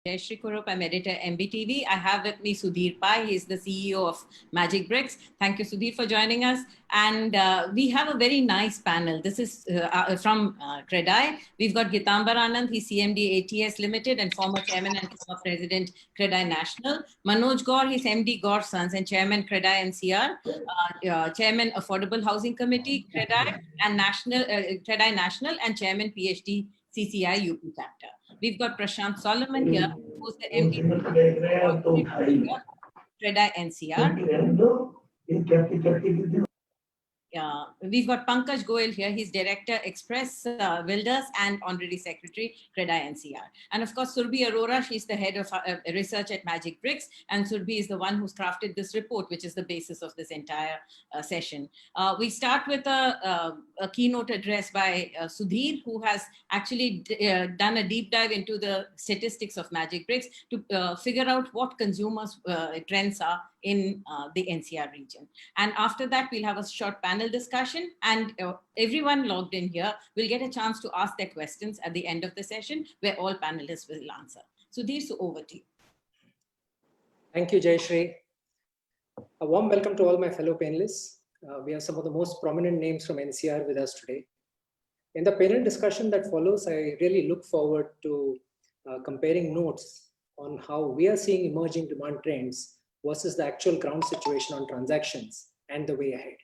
Jayashree Kurup, I'm editor MBTV. I have with me Sudhir Pai. He's the CEO of Magic Bricks. Thank you, Sudhir, for joining us. And we have a very nice panel. This is from Credai. We've got Gitambar Anand. He's CMD ATS Limited and former chairman and former president Credai National. Manoj Gaur, he's MD Gaur Sons and chairman Credai NCR, chairman Affordable Housing Committee Credai and Credai National, and chairman PhD CCI UP chapter. We've got Prashant Solomon here, who's the MD Credai NCR. We've got Pankaj Goyal here. He's Director Express Builders and Honorary Secretary Credai NCR. And of course, Surbhi Arora, she's the head of research at Magic Bricks. And Surbhi is the one who's crafted this report, which is the basis of this entire session. We start with a keynote address by Sudhir, who has actually done a deep dive into the statistics of Magic Bricks to figure out what consumers' trends are in the NCR region. And after that, we'll have a short panel discussion, and everyone logged in here will get a chance to ask their questions at the end of the session, where all panelists will answer. Sudhir, so over to you. Thank you, Jayashree. A warm welcome to all my fellow panelists. We have some of the most prominent names from NCR with us today. In the panel discussion that follows, I really look forward to comparing notes on how we are seeing emerging demand trends versus the actual ground situation on transactions and the way ahead.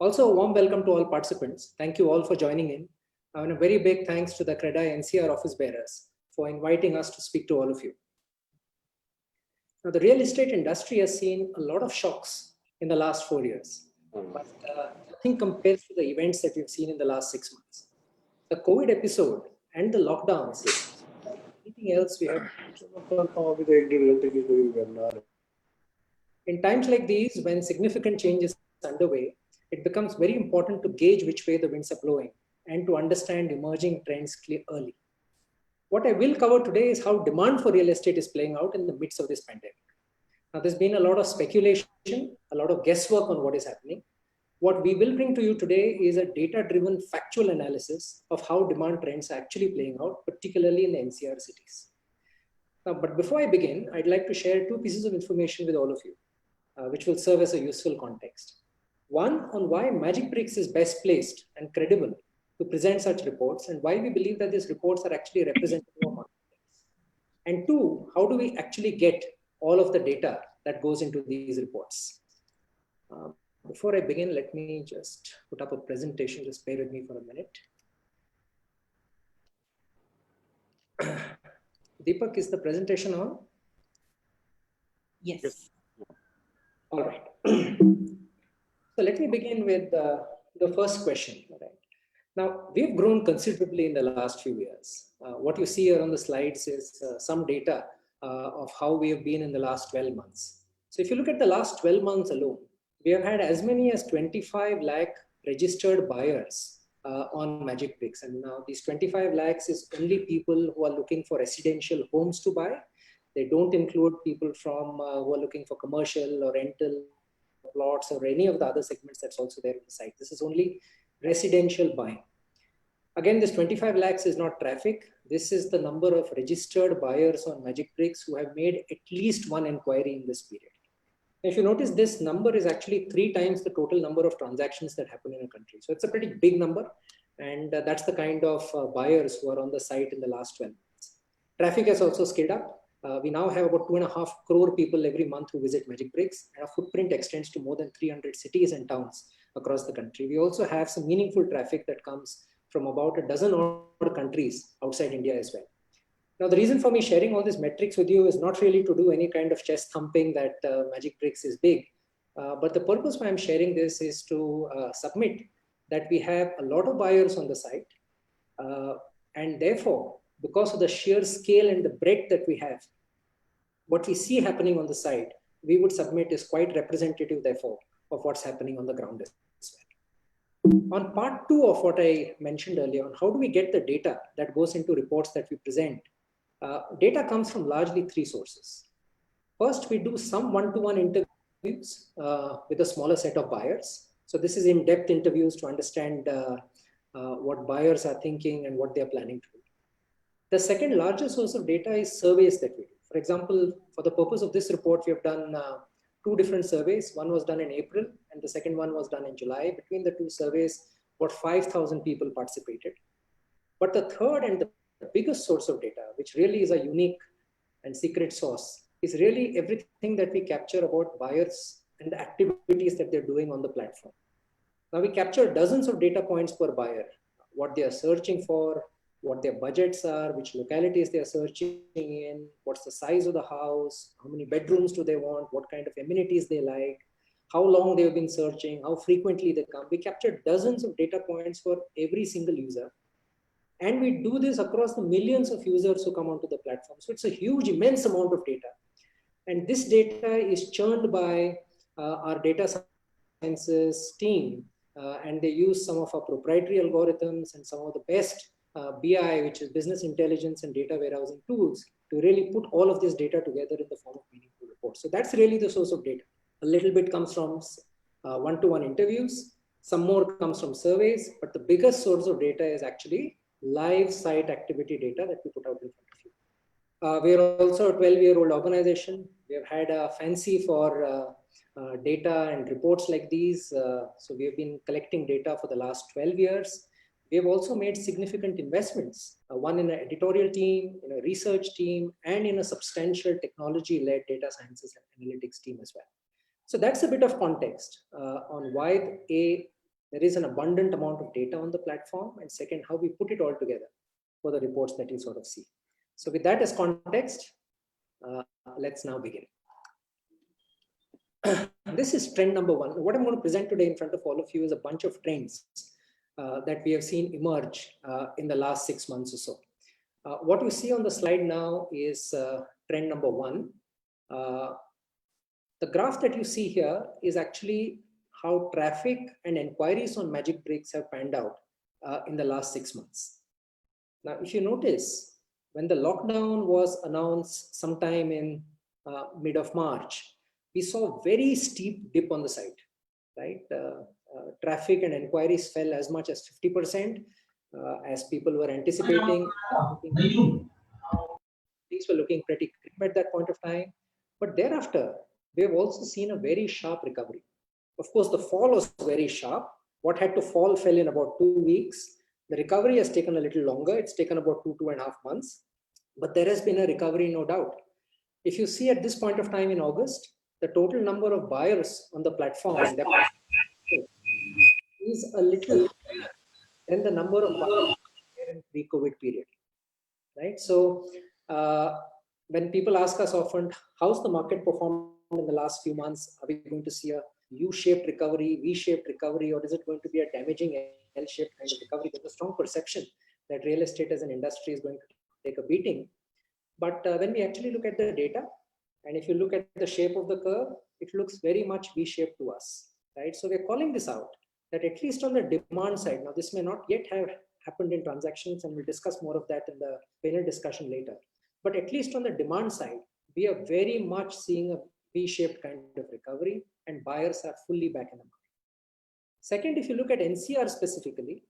Also, a warm welcome to all participants. Thank you all for joining in. And a very big thanks to the Credai NCR office bearers for inviting us to speak to all of you. Now, the real estate industry has seen a lot of shocks in the last 4 years, but nothing compares to the events that we've seen in the last 6 months. The COVID episode and the lockdowns, anything else we have. In times like these, when significant change is underway, it becomes very important to gauge which way the winds are blowing and to understand emerging trends early. What I will cover today is how demand for real estate is playing out in the midst of this pandemic. Now, there's been a lot of speculation, a lot of guesswork on what is happening. What we will bring to you today is a data-driven factual analysis of how demand trends are actually playing out, particularly in the NCR cities. Now, but before I begin, I'd like to share 2 pieces of information with all of you, which will serve as a useful context. One, on why Magic Bricks is best placed and credible to present such reports, and why we believe that these reports are actually representative of markets. And 2, how do we actually get all of the data that goes into these reports? Before I begin, let me just put up a presentation. Just bear with me for a minute. Deepak, is the presentation on? Yes. All right. So let me begin with the first question. Right? Now, we've grown considerably in the last few years. What you see here on the slides is some data of how we have been in the last 12 months. So if you look at the last 12 months alone, we have had as many as 25 lakh registered buyers on Magic Bricks. And now these 25 lakhs is only people who are looking for residential homes to buy. They don't include people from who are looking for commercial or rental plots or any of the other segments that's also there on the site. This is only residential buying. Again, this 25 lakhs is not traffic. This is the number of registered buyers on Magic Bricks who have made at least one inquiry in this period. If you notice, this number is actually 3 times the total number of transactions that happen in a country. So it's a pretty big number. And that's the kind of buyers who are on the site in the last 12 months. Traffic has also scaled up. We now have about 2.5 crore people every month who visit Magic Bricks, and our footprint extends to more than 300 cities and towns across the country. We also have some meaningful traffic that comes from about a dozen odd countries outside India as well. Now, the reason for me sharing all these metrics with you is not really to do any kind of chest thumping that Magic Bricks is big, but the purpose why I'm sharing this is to submit that we have a lot of buyers on the site, and therefore, because of the sheer scale and the breadth that we have, what we see happening on the site, we would submit is quite representative, therefore, of what's happening on the ground as well. On part 2 of what I mentioned earlier, on how do we get the data that goes into reports that we present, data comes from largely 3 sources. First, we do some one-to-one interviews with a smaller set of buyers. So this is in-depth interviews to understand what buyers are thinking and what they're planning to do. The second largest source of data is surveys that we do. For example, for the purpose of this report, we have done two different surveys. One was done in April and the second one was done in July. Between the two surveys, about 5,000 people participated. But the third and the biggest source of data, which really is a unique and secret sauce, is really everything that we capture about buyers and the activities that they're doing on the platform. Now we capture dozens of data points per buyer, what they are searching for, what their budgets are, which localities they are searching in, what's the size of the house, how many bedrooms do they want, what kind of amenities they like, how long they've been searching, how frequently they come. We capture dozens of data points for every single user. And we do this across the millions of users who come onto the platform. So it's a huge, immense amount of data. And this data is churned by our data sciences team. And they use some of our proprietary algorithms and some of the best BI, which is business intelligence and data warehousing tools, to really put all of this data together in the form of meaningful reports. So that's really the source of data. A little bit comes from one-to-one interviews. Some more comes from surveys, but the biggest source of data is actually live site activity data that we put out in front of you. We are also a 12-year-old organization. We have had a fancy for data and reports like these. So we have been collecting data for the last 12 years. We have also made significant investments, one in an editorial team, in a research team, and in a substantial technology-led data sciences and analytics team as well. So that's a bit of context on why there is an abundant amount of data on the platform, and second, how we put it all together for the reports that you sort of see. So with that as context, let's now begin. This is trend number one. What I'm going to present today in front of all of you is a bunch of trends that we have seen emerge in the last 6 months or so. What you see on the slide now is trend number one. The graph that you see here is actually how traffic and inquiries on Magic Bricks have panned out in the last 6 months. Now, if you notice, when the lockdown was announced sometime in mid of March, we saw a very steep dip on the site, right? Traffic and inquiries fell as much as 50% as people were anticipating. Things were looking pretty grim at that point of time. But thereafter, we have also seen a very sharp recovery. Of course, the fall was very sharp. What had to fall fell in about 2 weeks. The recovery has taken a little longer. It's taken about 2.5 months. But there has been a recovery, no doubt. If you see at this point of time in August, the total number of buyers on the platform is a little higher than the number of buyers in pre-COVID period, right? So when people ask us often, how's the market performed in the last few months? Are we going to see a U-shaped recovery, V-shaped recovery, or is it going to be a damaging L-shaped kind of recovery? There's a strong perception that real estate as an industry is going to take a beating. But when we actually look at the data, and if you look at the shape of the curve, it looks very much V-shaped to us, right? So we're calling this out, that at least on the demand side, now this may not yet have happened in transactions, and we'll discuss more of that in the panel discussion later. But at least on the demand side, we are very much seeing a V-shaped kind of recovery, and buyers are fully back in the market. Second, if you look at NCR specifically,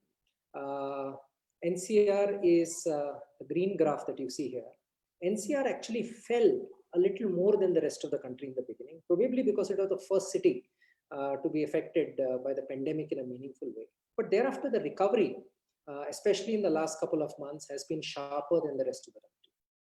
NCR is the green graph that you see here. NCR actually fell a little more than the rest of the country in the beginning, probably because it was the first city to be affected by the pandemic in a meaningful way. But thereafter, the recovery, especially in the last couple of months, has been sharper than the rest of the country.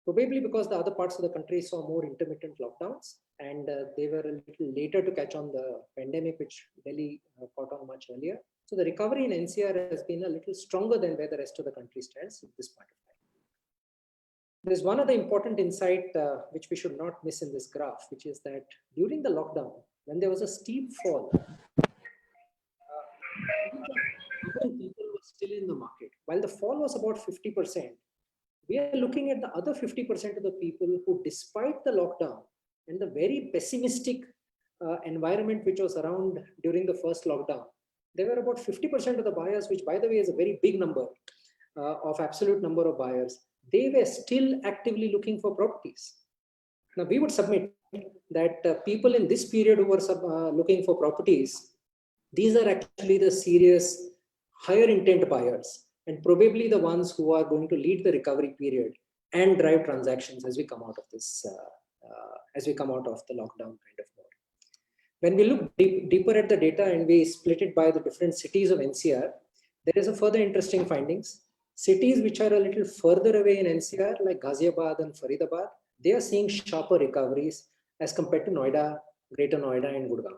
Probably because the other parts of the country saw more intermittent lockdowns, and they were a little later to catch on the pandemic, which Delhi caught on much earlier. So the recovery in NCR has been a little stronger than where the rest of the country stands at this point of time. There's one other important insight which we should not miss in this graph, which is that during the lockdown, when there was a steep fall, people were still in the market. While the fall was about 50%, we are looking at the other 50% of the people who, despite the lockdown and the very pessimistic environment which was around during the first lockdown, there were about 50% of the buyers, which by the way is a very big number of absolute number of buyers. They were still actively looking for properties. Now we would submit that people in this period who were looking for properties, these are actually the serious higher intent buyers. and probably the ones who are going to lead the recovery period and drive transactions as we come out of this, as we come out of the lockdown kind of mode. When we look deeper at the data and we split it by the different cities of NCR, there is a further interesting findings. Cities which are a little further away in NCR, like Ghaziabad and Faridabad, they are seeing sharper recoveries as compared to Noida, Greater Noida, and Gurgaon.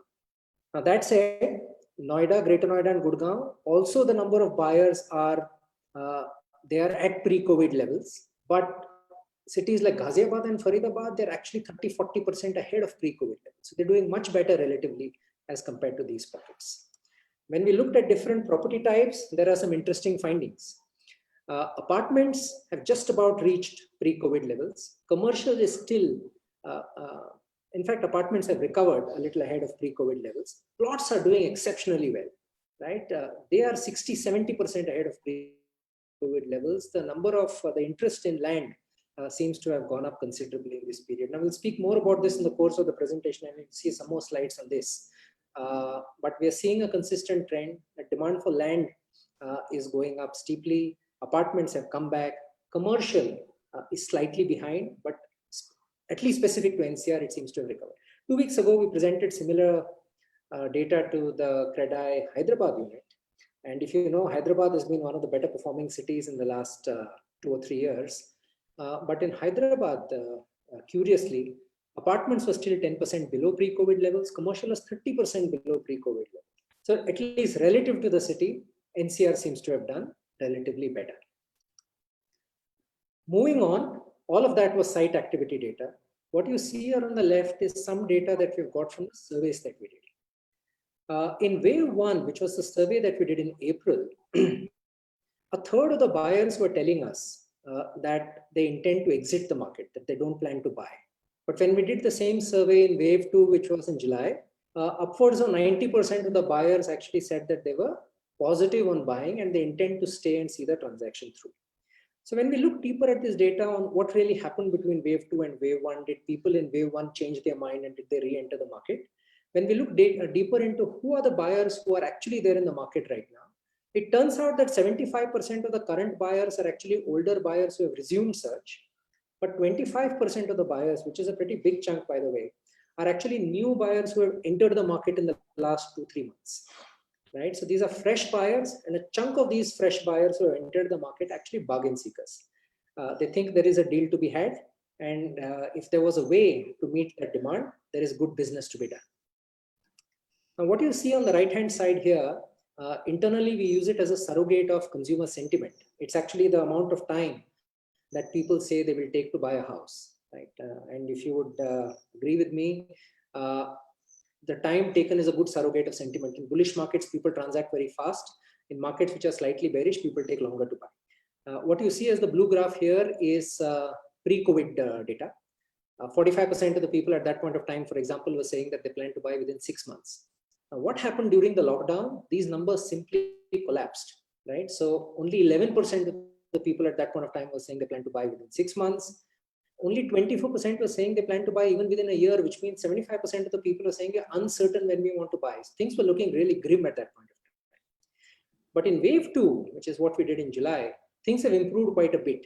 Now that said, Noida, Greater Noida, and Gurgaon, also the number of buyers are they are at pre-COVID levels, but cities like Ghaziabad and Faridabad, they're actually 30-40% ahead of pre-COVID levels. So they're doing much better relatively as compared to these pockets. When we looked at different property types, there are some interesting findings. Apartments have just about reached pre-COVID levels. Commercial is still, in fact, apartments have recovered a little ahead of pre-COVID levels. Plots are doing exceptionally well, right? They are 60-70% ahead of pre-COVID levels. The number of the interest in land seems to have gone up considerably in this period. Now we'll speak more about this in the course of the presentation, and we'll see some more slides on this. But we are seeing a consistent trend. The demand for land is going up steeply. Apartments have come back. Commercial is slightly behind, but at least specific to NCR, it seems to have recovered. 2 weeks ago, we presented similar data to the CREDAI Hyderabad unit. And if you know, Hyderabad has been one of the better performing cities in the last 2 or 3 years. But in Hyderabad, curiously, apartments were still 10% below pre-COVID levels. Commercial was 30% below pre-COVID levels. So at least relative to the city, NCR seems to have done relatively better. Moving on, all of that was site activity data. What you see here on the left is some data that we've got from the surveys that we did. In wave 1, which was the survey that we did in April, a third of the buyers were telling us that they intend to exit the market, that they don't plan to buy. But when we did the same survey in wave 2, which was in July, upwards of 90% of the buyers actually said that they were positive on buying and they intend to stay and see the transaction through. So when we look deeper at this data on what really happened between wave 2 and wave 1, did people in wave 1 change their mind and did they re-enter the market? When we look deeper into who are the buyers who are actually there in the market right now, it turns out that 75% of the current buyers are actually older buyers who have resumed search, but 25% of the buyers, which is a pretty big chunk by the way, are actually new buyers who have entered the market in the last 2-3 months. Right, so these are fresh buyers, and a chunk of these fresh buyers who have entered the market actually bargain seekers. They think there is a deal to be had, and if there was a way to meet that demand, there is good business to be done. Now, what you see on the right-hand side here, internally we use it as a surrogate of consumer sentiment. It's actually the amount of time that people say they will take to buy a house, right? And if you would agree with me, the time taken is a good surrogate of sentiment. In bullish markets, people transact very fast. In markets which are slightly bearish, people take longer to buy. What you see as the blue graph here is pre-COVID data. 45% of the people at that point of time, for example, were saying that they plan to buy within 6 months. Now, what happened during the lockdown? These numbers simply collapsed, right? So only 11% of the people at that point of time were saying they plan to buy within 6 months. Only 24% were saying they plan to buy even within a year, which means 75% of the people are saying we're uncertain when we want to buy. Things were looking really grim at that point of time. But in wave 2, which is what we did in July, things have improved quite a bit.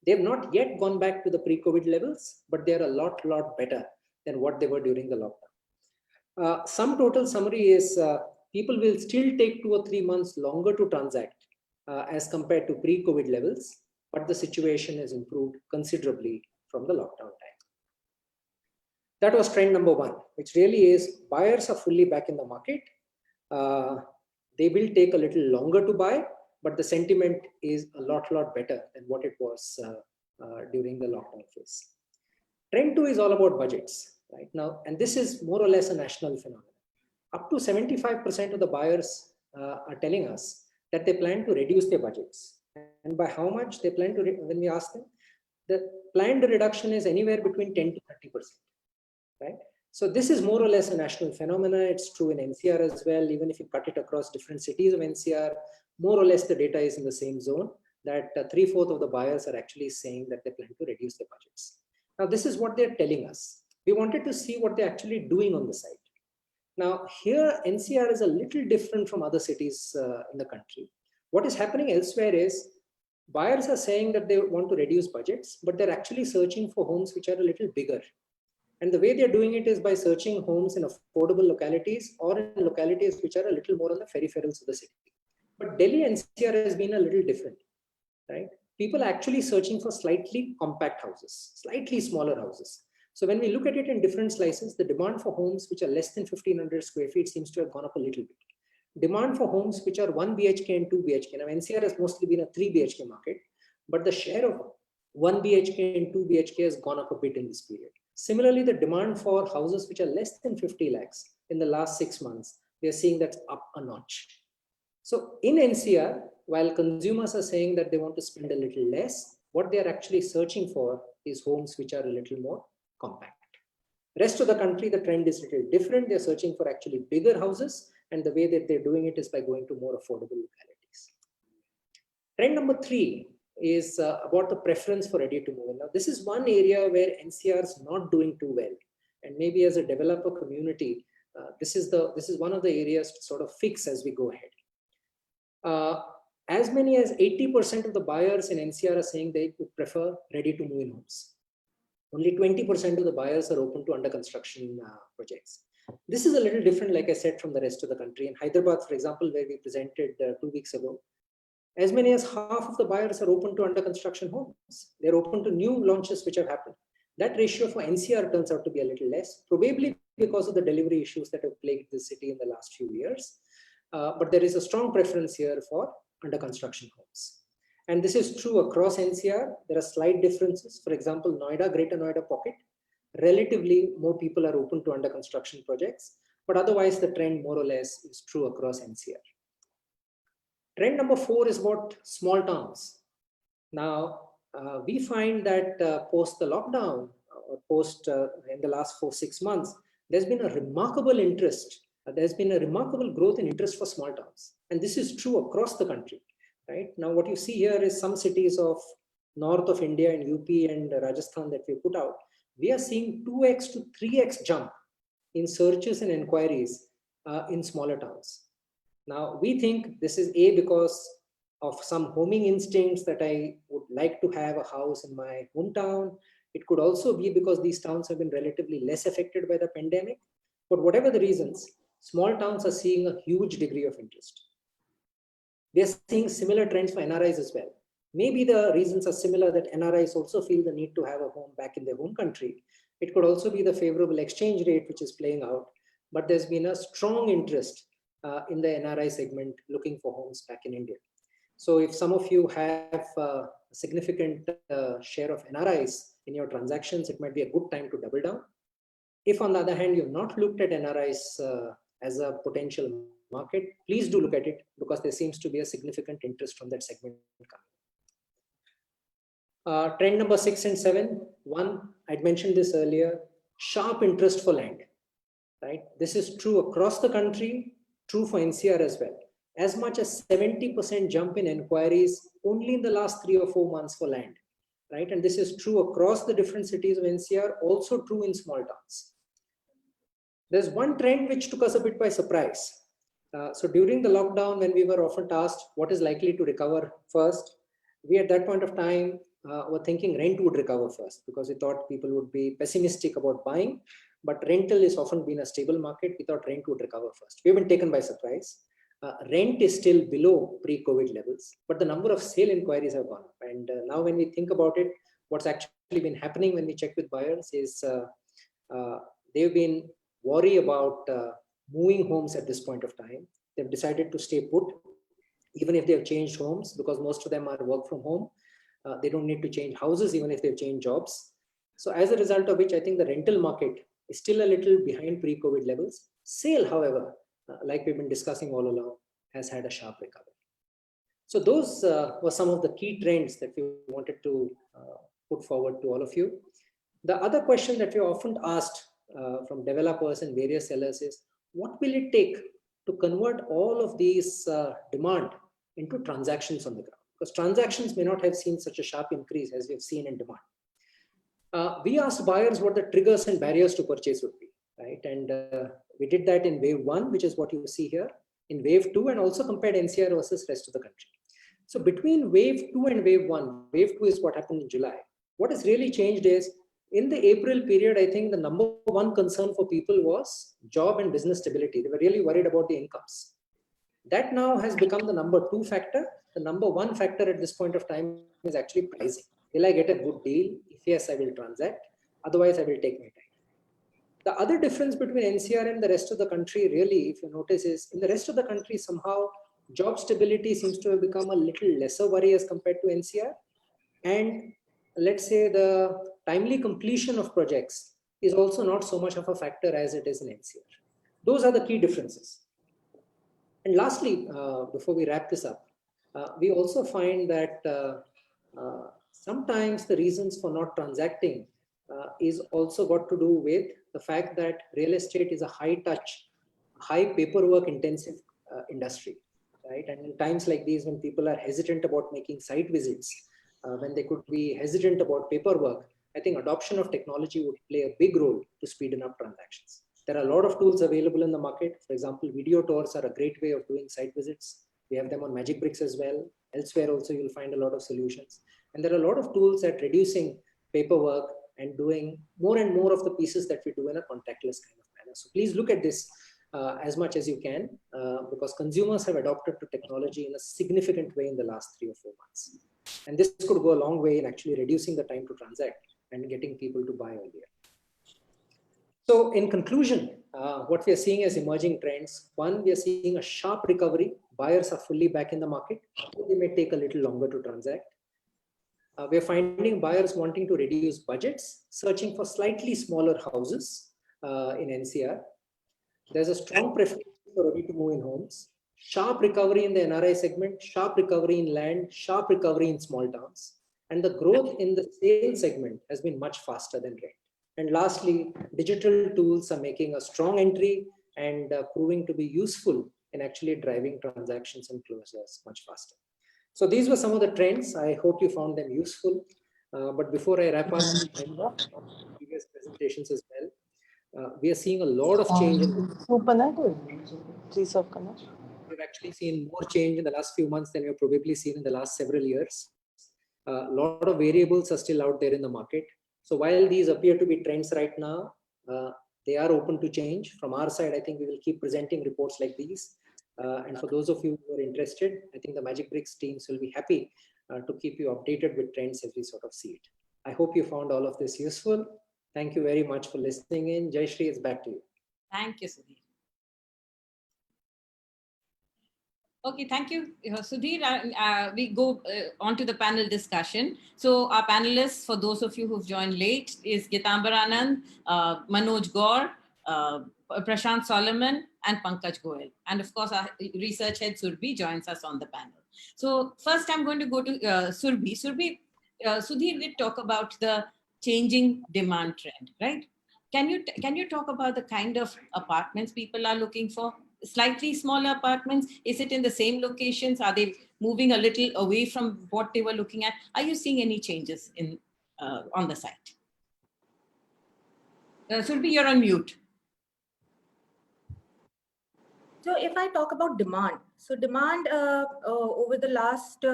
They have not yet gone back to the pre-COVID levels, but they are a lot better than what they were during the lockdown. Some total summary is people will still take 2 or 3 months longer to transact as compared to pre-COVID levels, but the situation has improved considerably from the lockdown time. That was trend number 1, which really is buyers are fully back in the market. They will take a little longer to buy, but the sentiment is a lot better than what it was during the lockdown phase. Trend 2 is all about budgets, right? Now, and this is more or less a national phenomenon. Up to 75% of the buyers are telling us that they plan to reduce their budgets. And by how much they plan to, when we ask them, the planned reduction is anywhere between 10 to 30%, right? So this is more or less a national phenomenon. It's true in NCR as well. Even if you cut it across different cities of NCR, more or less the data is in the same zone, that 3/4 of the buyers are actually saying that they plan to reduce their budgets. Now, this is what they're telling us. We wanted to see what they're actually doing on the site. Now, here NCR is a little different from other cities in the country. What is happening elsewhere is buyers are saying that they want to reduce budgets, but they're actually searching for homes which are a little bigger. And the way they're doing it is by searching homes in affordable localities or in localities which are a little more on the peripherals of the city. But Delhi NCR has been a little different, right? People are actually searching for slightly compact houses, slightly smaller houses. So when we look at it in different slices, the demand for homes which are less than 1500 square feet seems to have gone up a little bit. Demand for homes which are 1 BHK and 2 BHK. Now NCR has mostly been a 3 BHK market, but the share of 1 BHK and 2 BHK has gone up a bit in this period. Similarly, the demand for houses which are less than 50 lakhs in the last 6 months, we are seeing that's up a notch. So in NCR, while consumers are saying that they want to spend a little less, what they are actually searching for is homes which are a little more compact. Rest of the country, the trend is a little different. They're searching for actually bigger houses, and the way that they're doing it is by going to more affordable localities. Trend number 3 is about the preference for ready to move in. Now, this is one area where NCR is not doing too well, and maybe as a developer community, this is one of the areas to sort of fix as we go ahead. As many as 80% of the buyers in NCR are saying they would prefer ready to move in homes. Only 20% of the buyers are open to under construction projects. This is a little different, like I said, from the rest of the country. In Hyderabad, for example, where we presented 2 weeks ago, as many as half of the buyers are open to under construction homes. They're open to new launches which have happened. That ratio for NCR turns out to be a little less, probably because of the delivery issues that have plagued the city in the last few years. But there is a strong preference here for under construction homes. And this is true across NCR. There are slight differences. For example, Noida, Greater Noida pocket, relatively more people are open to under construction projects, but otherwise the trend more or less is true across NCR. Trend number 4 is about small towns. Now, we find that post the lockdown, or post in the last 4-6 months, there's been a remarkable interest. There's been a remarkable growth in interest for small towns. And this is true across the country, right? Now, what you see here is some cities of north of India and UP and Rajasthan that we put out. We are seeing 2x to 3x jump in searches and inquiries in smaller towns. Now, we think this is because of some homing instincts that I would like to have a house in my hometown. It could also be because these towns have been relatively less affected by the pandemic. But whatever the reasons, small towns are seeing a huge degree of interest. We are seeing similar trends for NRIs as well. Maybe the reasons are similar, that NRIs also feel the need to have a home back in their home country. It could also be the favorable exchange rate which is playing out, but there's been a strong interest in the NRI segment looking for homes back in India. So if some of you have a significant share of NRIs in your transactions, it might be a good time to double down. If on the other hand, you've not looked at NRIs as a potential market, please do look at it, because there seems to be a significant interest from that segment coming. Trend number 6 and 7. One, I'd mentioned this earlier, sharp interest for land, right? This is true across the country, true for NCR as well. As much as 70% jump in inquiries only in the last 3 or 4 months for land, right? And this is true across the different cities of NCR, also true in small towns. There's one trend which took us a bit by surprise. So during the lockdown, when we were often asked what is likely to recover first, we at that point of time were thinking rent would recover first, because we thought people would be pessimistic about buying, but rental has often been a stable market. We thought rent would recover first. We've been taken by surprise. Rent is still below pre-COVID levels, but the number of sale inquiries have gone up. And now when we think about it, what's actually been happening when we check with buyers is they've been worried about moving homes at this point of time. They've decided to stay put, even if they've changed homes, because most of them are work from home. They don't need to change houses, even if they've changed jobs. So as a result of which, I think the rental market is still a little behind pre-COVID levels. Sale, however, like we've been discussing all along, has had a sharp recovery. So those were some of the key trends that we wanted to put forward to all of you. The other question that we often asked from developers and various sellers is, what will it take to convert all of these demand into transactions on the ground? Because transactions may not have seen such a sharp increase as we've seen in demand. We asked buyers what the triggers and barriers to purchase would be, right? And we did that in wave 1, which is what you see here, in wave 2, and also compared NCR versus rest of the country. So between wave 2 and wave 1, wave 2 is what happened in July. What has really changed is in the April period, I think the number one concern for people was job and business stability. They were really worried about the incomes. That now has become the number 2 factor. The number 1 factor at this point of time is actually pricing. Will I get a good deal? If yes, I will transact. Otherwise, I will take my time. The other difference between NCR and the rest of the country, really, if you notice, is in the rest of the country, somehow job stability seems to have become a little lesser worry as compared to NCR. And let's say the timely completion of projects is also not so much of a factor as it is in NCR. Those are the key differences. And lastly, before we wrap this up, we also find that sometimes the reasons for not transacting is also got to do with the fact that real estate is a high touch, high paperwork intensive industry, right? And in times like these, when people are hesitant about making site visits, when they could be hesitant about paperwork, I think adoption of technology would play a big role to speeden up transactions. There are a lot of tools available in the market. For example, video tours are a great way of doing site visits. We have them on Magic Bricks as well. Elsewhere also, you'll find a lot of solutions. And there are a lot of tools at reducing paperwork and doing more and more of the pieces that we do in a contactless kind of manner. So please look at this as much as you can, because consumers have adopted to technology in a significant way in the last 3 or 4 months. And this could go a long way in actually reducing the time to transact and getting people to buy earlier. So in conclusion, what we are seeing as emerging trends, one, we are seeing a sharp recovery. Buyers are fully back in the market. They may take a little longer to transact. We're finding buyers wanting to reduce budgets, searching for slightly smaller houses in NCR. There's a strong preference for ready-to-move in homes, sharp recovery in the NRI segment, sharp recovery in land, sharp recovery in small towns. And the growth in the sale segment has been much faster than rent. And lastly, digital tools are making a strong entry and proving to be useful in actually driving transactions and closures much faster. So these were some of the trends. I hope you found them useful. But before I wrap up, previous presentations as well, we are seeing a lot of change. We've actually seen more change in the last few months than we've probably seen in the last several years. A lot of variables are still out there in the market. So while these appear to be trends right now, they are open to change. From our side, I think we will keep presenting reports like these. And for those of you who are interested, I think the Magic Bricks teams will be happy to keep you updated with trends as we sort of see it. I hope you found all of this useful. Thank you very much for listening in. Jayashree, it's back to you. Thank you, Sudhir. Okay, thank you, Sudhir. We go on to the panel discussion. So our panelists, for those of you who've joined late, is Gitambar Anand, Manoj Gaur, Prashant Solomon, and Pankaj Goel. And of course, our research head Surbhi joins us on the panel. So first I'm going to go to Surbhi. Surbhi, Sudhir did talk about the changing demand trend, right? Can you talk about the kind of apartments people are looking for? Slightly smaller apartments? Is it in the same locations? Are they moving a little away from what they were looking at? Are you seeing any changes in on the site? Surbhi, you're on mute. So if I talk about demand, so demand over the last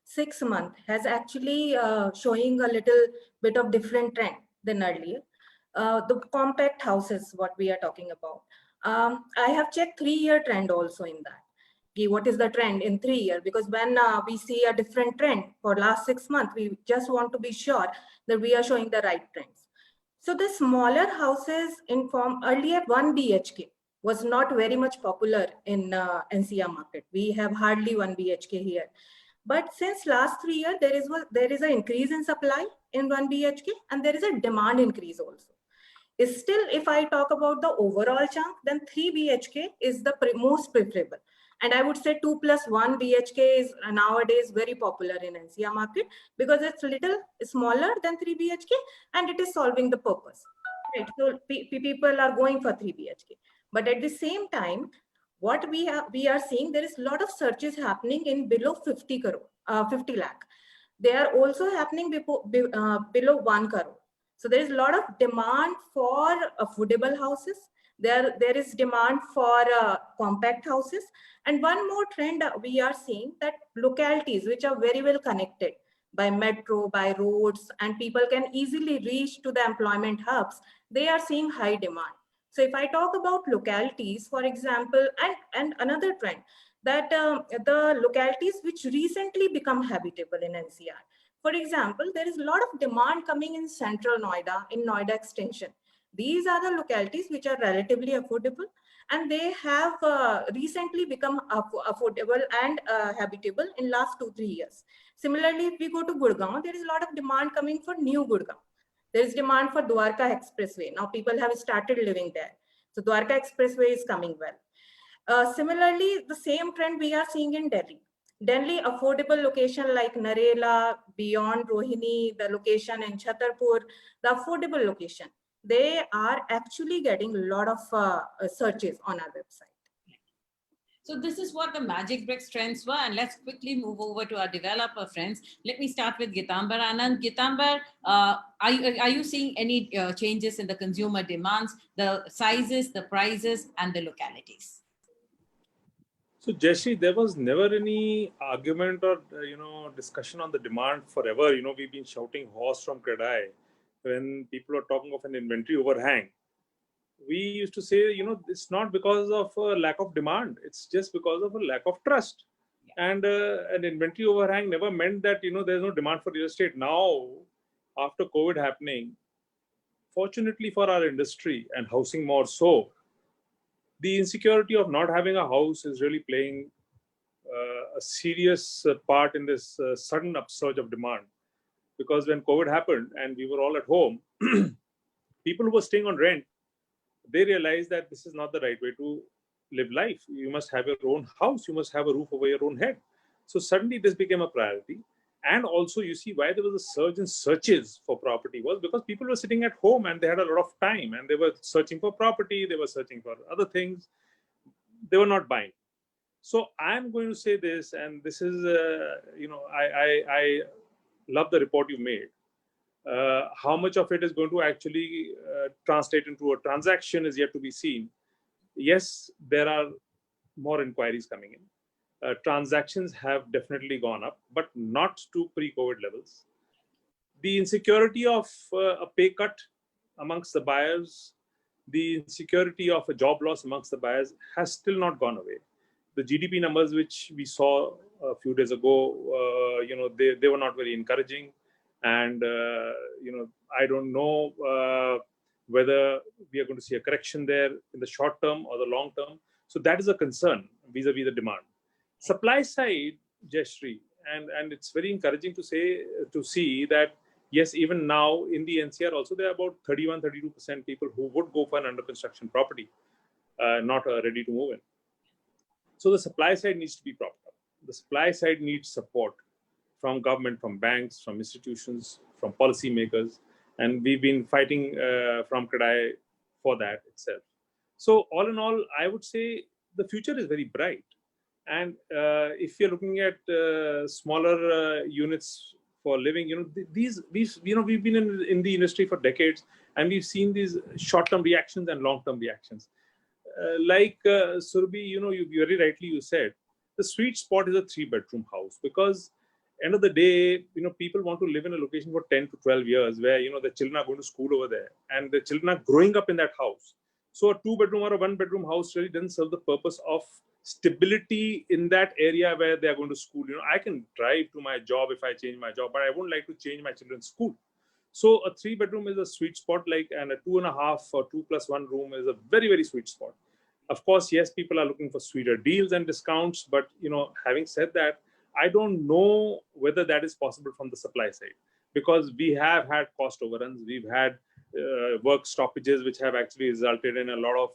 6 months has actually showing a little bit of different trend than earlier. The compact houses, what we are talking about. I have checked 3-year trend also in that. Okay, what is the trend in 3 years? Because when we see a different trend for last 6 months, we just want to be sure that we are showing the right trends. So the smaller houses in form earlier 1 BHK was not very much popular in NCR market. We have hardly 1 BHK here. But since last 3 years, there is an increase in supply in 1 BHK and there is a demand increase also. Is still, if I talk about the overall chunk, then 3 BHK is the most preferable. And I would say 2+1 BHK is nowadays very popular in NCR market because it's a little smaller than 3 BHK and it is solving the purpose. Right? So people are going for 3 BHK. But at the same time, what we are seeing, there is a lot of searches happening in below 50 lakh. They are also happening below 1 crore. So there is a lot of demand for affordable houses, There is demand for compact houses. And one more trend we are seeing, that localities which are very well connected by metro, by roads, and people can easily reach to the employment hubs, they are seeing high demand. So if I talk about localities, for example, and another trend, that the localities which recently become habitable in NCR. For example, there is a lot of demand coming in central Noida, in Noida extension. These are the localities which are relatively affordable, and they have recently become affordable and habitable in last 2-3 years. Similarly, if we go to Gurgaon, there is a lot of demand coming for new Gurgaon. There is demand for Dwarka Expressway. Now people have started living there. So Dwarka Expressway is coming well. Similarly, the same trend we are seeing in Delhi. Delhi, affordable location like Narela, beyond Rohini, the location in Chhatarpur, the affordable location, they are actually getting a lot of searches on our website. So this is what the Magic Bricks trends were. And let's quickly move over to our developer friends. Let me start with Gitambar Anand. Gitambar, are you seeing any changes in the consumer demands, the sizes, the prices, and the localities? So Jayashree, there was never any argument or discussion on the demand forever. We've been shouting horse from CREDAI when people are talking of an inventory overhang. We used to say, it's not because of a lack of demand. It's just because of a lack of trust. Yeah. And an inventory overhang never meant that, there's no demand for real estate. Now, after COVID happening, fortunately for our industry and housing more so, the insecurity of not having a house is really playing a serious part in this sudden upsurge of demand. Because when COVID happened and we were all at home, people who were staying on rent, they realized that this is not the right way to live life. You must have your own house. You must have a roof over your own head. So suddenly this became a priority. And also you see why there was a surge in searches for property was because people were sitting at home and they had a lot of time and they were searching for property. They were searching for other things. They were not buying. So I'm going to say this, and this is, I love the report you made. How much of it is going to actually translate into a transaction is yet to be seen. Yes, there are more inquiries coming in. Transactions have definitely gone up, but not to pre-COVID levels. The insecurity of a pay cut amongst the buyers, the insecurity of a job loss amongst the buyers has still not gone away. The GDP numbers which we saw a few days ago, they were not very encouraging. And, I don't know whether we are going to see a correction there in the short term or the long term. So that is a concern vis-a-vis the demand. Supply side, Jayashree, and it's very encouraging to see that, yes, even now in the NCR also, there are about 31-32% people who would go for an under construction property, not ready to move in. So the supply side needs to be propped up. The supply side needs support from government, from banks, from institutions, from policymakers. And we've been fighting from CREDAI for that itself. So all in all, I would say the future is very bright. And if you're looking at smaller units for living, we've been in the industry for decades, and we've seen these short-term reactions and long-term reactions. Like Surbhi, you very rightly you said, the sweet spot is a 3-bedroom house because end of the day, people want to live in a location for 10 to 12 years where, the children are going to school over there and the children are growing up in that house. So a 2-bedroom or a 1-bedroom house really doesn't serve the purpose of stability in that area where they are going to school. I can drive to my job if I change my job, but I wouldn't like to change my children's school. So a 3-bedroom is a sweet spot, and a 2.5 or 2+1 room is a very, very sweet spot. Of course, yes, people are looking for sweeter deals and discounts, but having said that, I don't know whether that is possible from the supply side because we have had cost overruns. We've had work stoppages, which have actually resulted in a lot of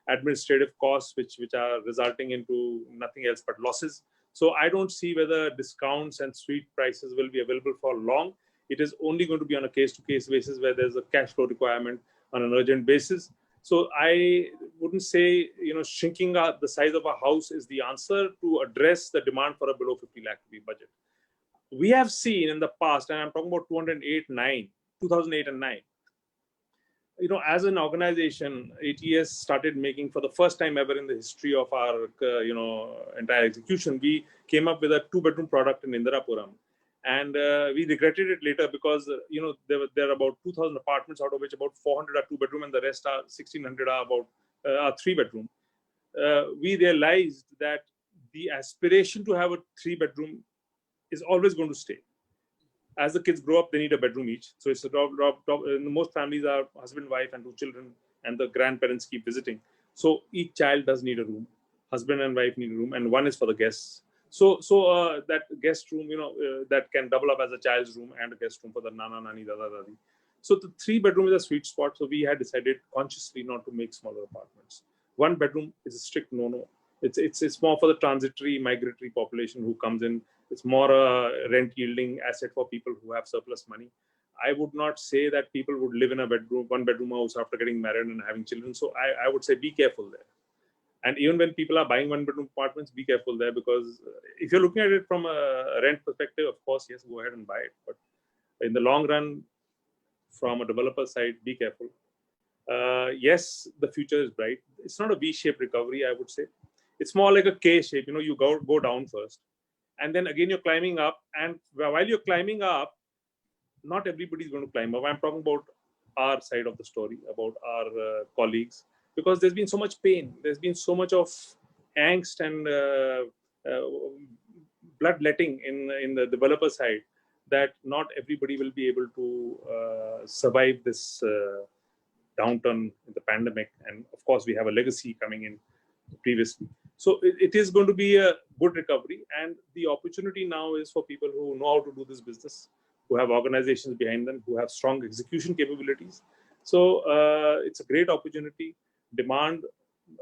administrative costs, which are resulting into nothing else but losses. So I don't see whether discounts and sweet prices will be available for long. It is only going to be on a case-to-case basis where there's a cash flow requirement on an urgent basis. So I wouldn't say, shrinking the size of a house is the answer to address the demand for a below 50 lakh rupee budget. We have seen in the past, and I'm talking about 2008 and 9, as an organization, ATS started making, for the first time ever in the history of our, entire execution, we came up with a 2-bedroom product in Indirapuram. And we regretted it later because, there are about 2,000 apartments, out of which about 400 are 2-bedroom and the rest are 1,600 are about 3-bedroom. We realized that the aspiration to have a 3-bedroom is always going to stay. As the kids grow up, they need a bedroom each. So it's most families are husband, wife, and 2 children, and the grandparents keep visiting. So each child does need a room. Husband and wife need a room, and one is for the guests. So that guest room, that can double up as a child's room and a guest room for the nana, nani, dada, dadi. So the 3-bedroom is a sweet spot. So we had decided consciously not to make smaller apartments. 1-bedroom is a strict no-no. It's more for the transitory, migratory population who comes in. It's more a rent yielding asset for people who have surplus money. I would not say that people would live in a 1-bedroom house after getting married and having children. So I would say be careful there. And even when people are buying 1-bedroom apartments, be careful there, because if you're looking at it from a rent perspective, of course, yes, go ahead and buy it. But in the long run, from a developer side, be careful. Yes, the future is bright. It's not a V-shaped recovery, I would say. It's more like a K shape. You go down first, and then again you're climbing up. And while you're climbing up, not everybody's going to climb up. I'm talking about our side of the story, about our colleagues, because there's been so much pain. There's been so much of angst and bloodletting in the developer side, that not everybody will be able to survive this downturn in the pandemic. And of course, we have a legacy coming in previously. So it is going to be a good recovery. And the opportunity now is for people who know how to do this business, who have organizations behind them, who have strong execution capabilities. So it's a great opportunity. Demand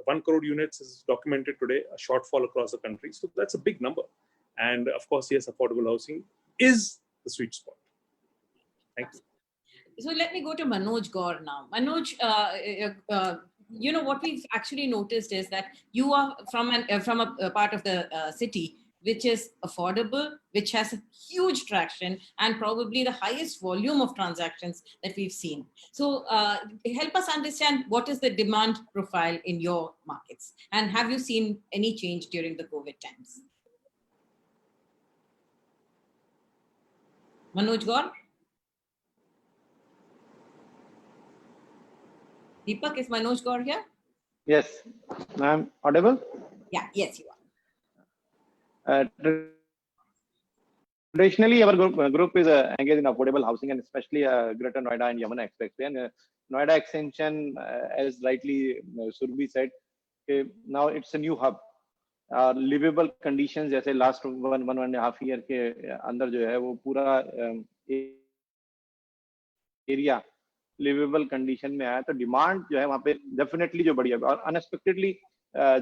1 crore units is documented today, a shortfall across the country. So that's a big number. And of course, yes, affordable housing is the sweet spot. Thank you. So let me go to Manoj Gaur now. Manoj, what we've actually noticed is that you are from a part of the city which is affordable, which has a huge traction, and probably the highest volume of transactions that we've seen. So help us understand what is the demand profile in your markets, and have you seen any change during the COVID times? Manoj Gaur? Deepak, is Manoj Gaur here? Yes, I'm audible. Yeah, yes, you are. Traditionally, our group is engaged in affordable housing, and especially Greater Noida and Yamuna Expressway. And Noida Extension, as rightly Surbhi said, now it's a new hub. Livable conditions, जैसे last 1.5 year के अंदर जो है वो पूरा area liveable condition में आया, तो डिमांड जो है वहाँ पे डेफिनेटली जो बढ़ी है. और अनएक्सपेक्टेडली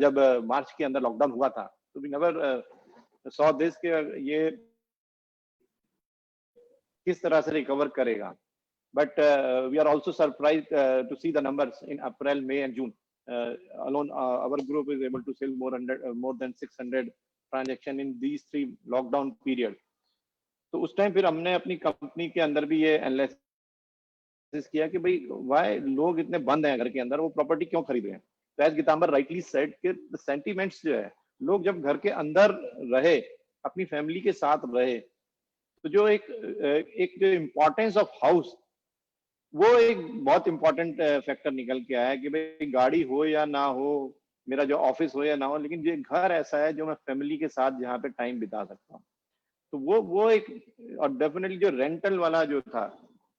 जब मार्च के अंदर लॉकडाउन हुआ था, तो वी नेवर सॉ दिस के ये किस तरह से रिकवर करेगा. But we are also surprised to see the numbers in April, May and June. Alone our group is able to sell more than 600 transaction in these 3 lockdown period. तो उस time फिर हमने अपनी कंपनी के अंदर भी ये एनालिसिस किया कि भाई वाई लोग इतने बंद हैं घर के अंदर, वो प्रॉपर्टी क्यों खरीद रहे हैं. तो एज गीतांबर राइटली सेड कि द सेंटिमेंट्स जो है, लोग जब घर के अंदर रहे, अपनी फैमिली के साथ रहे, तो जो एक जो इम्पोर्टेंस ऑफ हाउस, वो एक बहुत इंपॉर्टेंट फैक्टर निकल के आया कि भाई गाड़ी हो या ना हो, मेरा जो ऑफिस हो या ना हो, लेकिन ये घर ऐसा है जो मैं फैमिली के साथ जहाँ पे टाइम बिता सकता हूँ. तो वो एक, और डेफिनेटली जो रेंटल वाला जो था,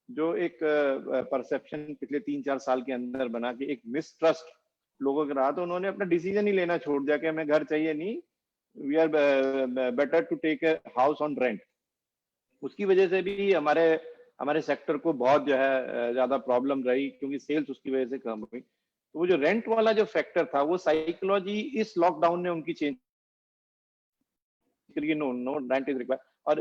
जो एक परसेप्शन पिछले 3-4 साल के अंदर बना कि एक मिसट्रस्ट लोगों का रहा, तो उन्होंने अपना डिसीजन ही लेना छोड़ दिया कि हमें घर चाहिए नहीं, we are better to take a house on rent. उसकी वजह से भी हमारे सेक्टर को बहुत जो है ज्यादा प्रॉब्लम रही, क्योंकि सेल्स उसकी वजह से कम हुई. तो वो जो रेंट वाला जो फैक्टर था, वो साइकोलॉजी इस लॉकडाउन ने उनकी चेंज करी. No rent is required. और